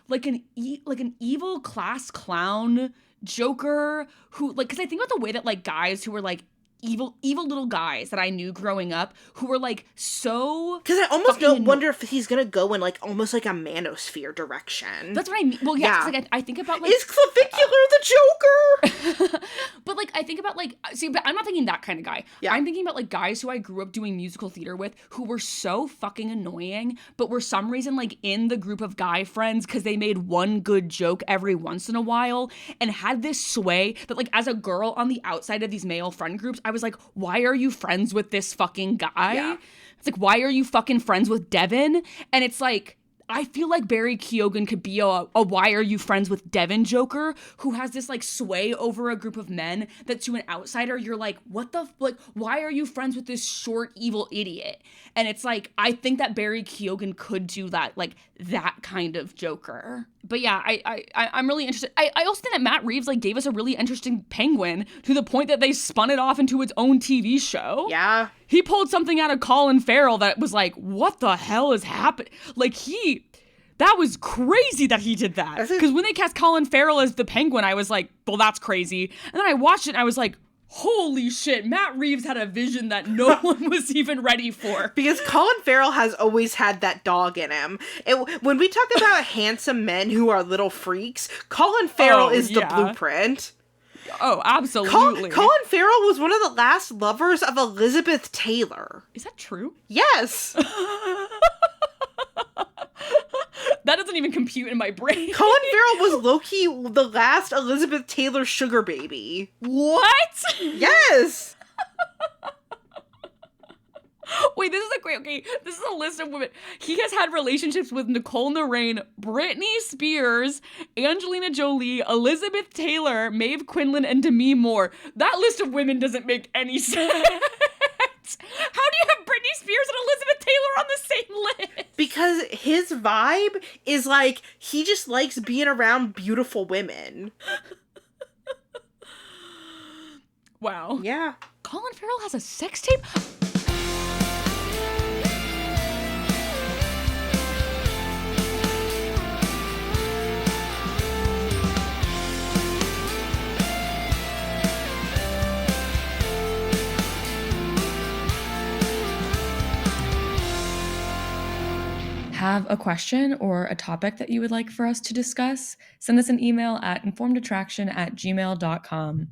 like an evil class clown Joker who, like, because I think about the way that, like, guys who were, like, evil little guys that I knew growing up who were like so, because I almost wonder if he's gonna go in like almost like a manosphere direction. That's what I mean. Well, yeah. Like, I think about like, is Clavicular the Joker? But like I think about like, see, but I'm not thinking that kind of guy. Yeah. I'm thinking about like guys who I grew up doing musical theater with who were so fucking annoying, but were some reason like in the group of guy friends because they made one good joke every once in a while and had this sway that like as a girl on the outside of these male friend groups, I was like, why are you friends with this fucking guy? Yeah. It's like, why are you fucking friends with Devin? And it's like, I feel like Barry Keoghan could be a why are you friends with Devin Joker who has this like sway over a group of men that to an outsider, you're like, what the, like, why are you friends with this short, evil idiot? And it's like, I think that Barry Keoghan could do that, like that kind of Joker. But yeah, I'm really interested. I also think that Matt Reeves like gave us a really interesting Penguin to the point that they spun it off into its own TV show. Yeah. He pulled something out of Colin Farrell that was like, what the hell is happening? Like That was crazy that he did that. Because when they cast Colin Farrell as the Penguin, I was like, well, that's crazy. And then I watched it and I was like, holy shit, Matt Reeves had a vision that no one was even ready for. Because Colin Farrell has always had that dog in him. When we talk about handsome men who are little freaks, Colin Farrell is the blueprint. Oh, absolutely. Colin Farrell was one of the last lovers of Elizabeth Taylor. Is that true? Yes. That doesn't even compute in my brain. Colin Farrell was low-key the last Elizabeth Taylor sugar baby. What? Yes. Wait, this is this is a list of women. He has had relationships with Nicole Narain, Britney Spears, Angelina Jolie, Elizabeth Taylor, Maeve Quinlan, and Demi Moore. That list of women doesn't make any sense. How do you have Britney Spears and Elizabeth Taylor on the same list? Because his vibe is like, he just likes being around beautiful women. Wow. Yeah. Colin Farrell has a sex tape? Have a question or a topic that you would like for us to discuss? Send us an email at informedattraction@gmail.com.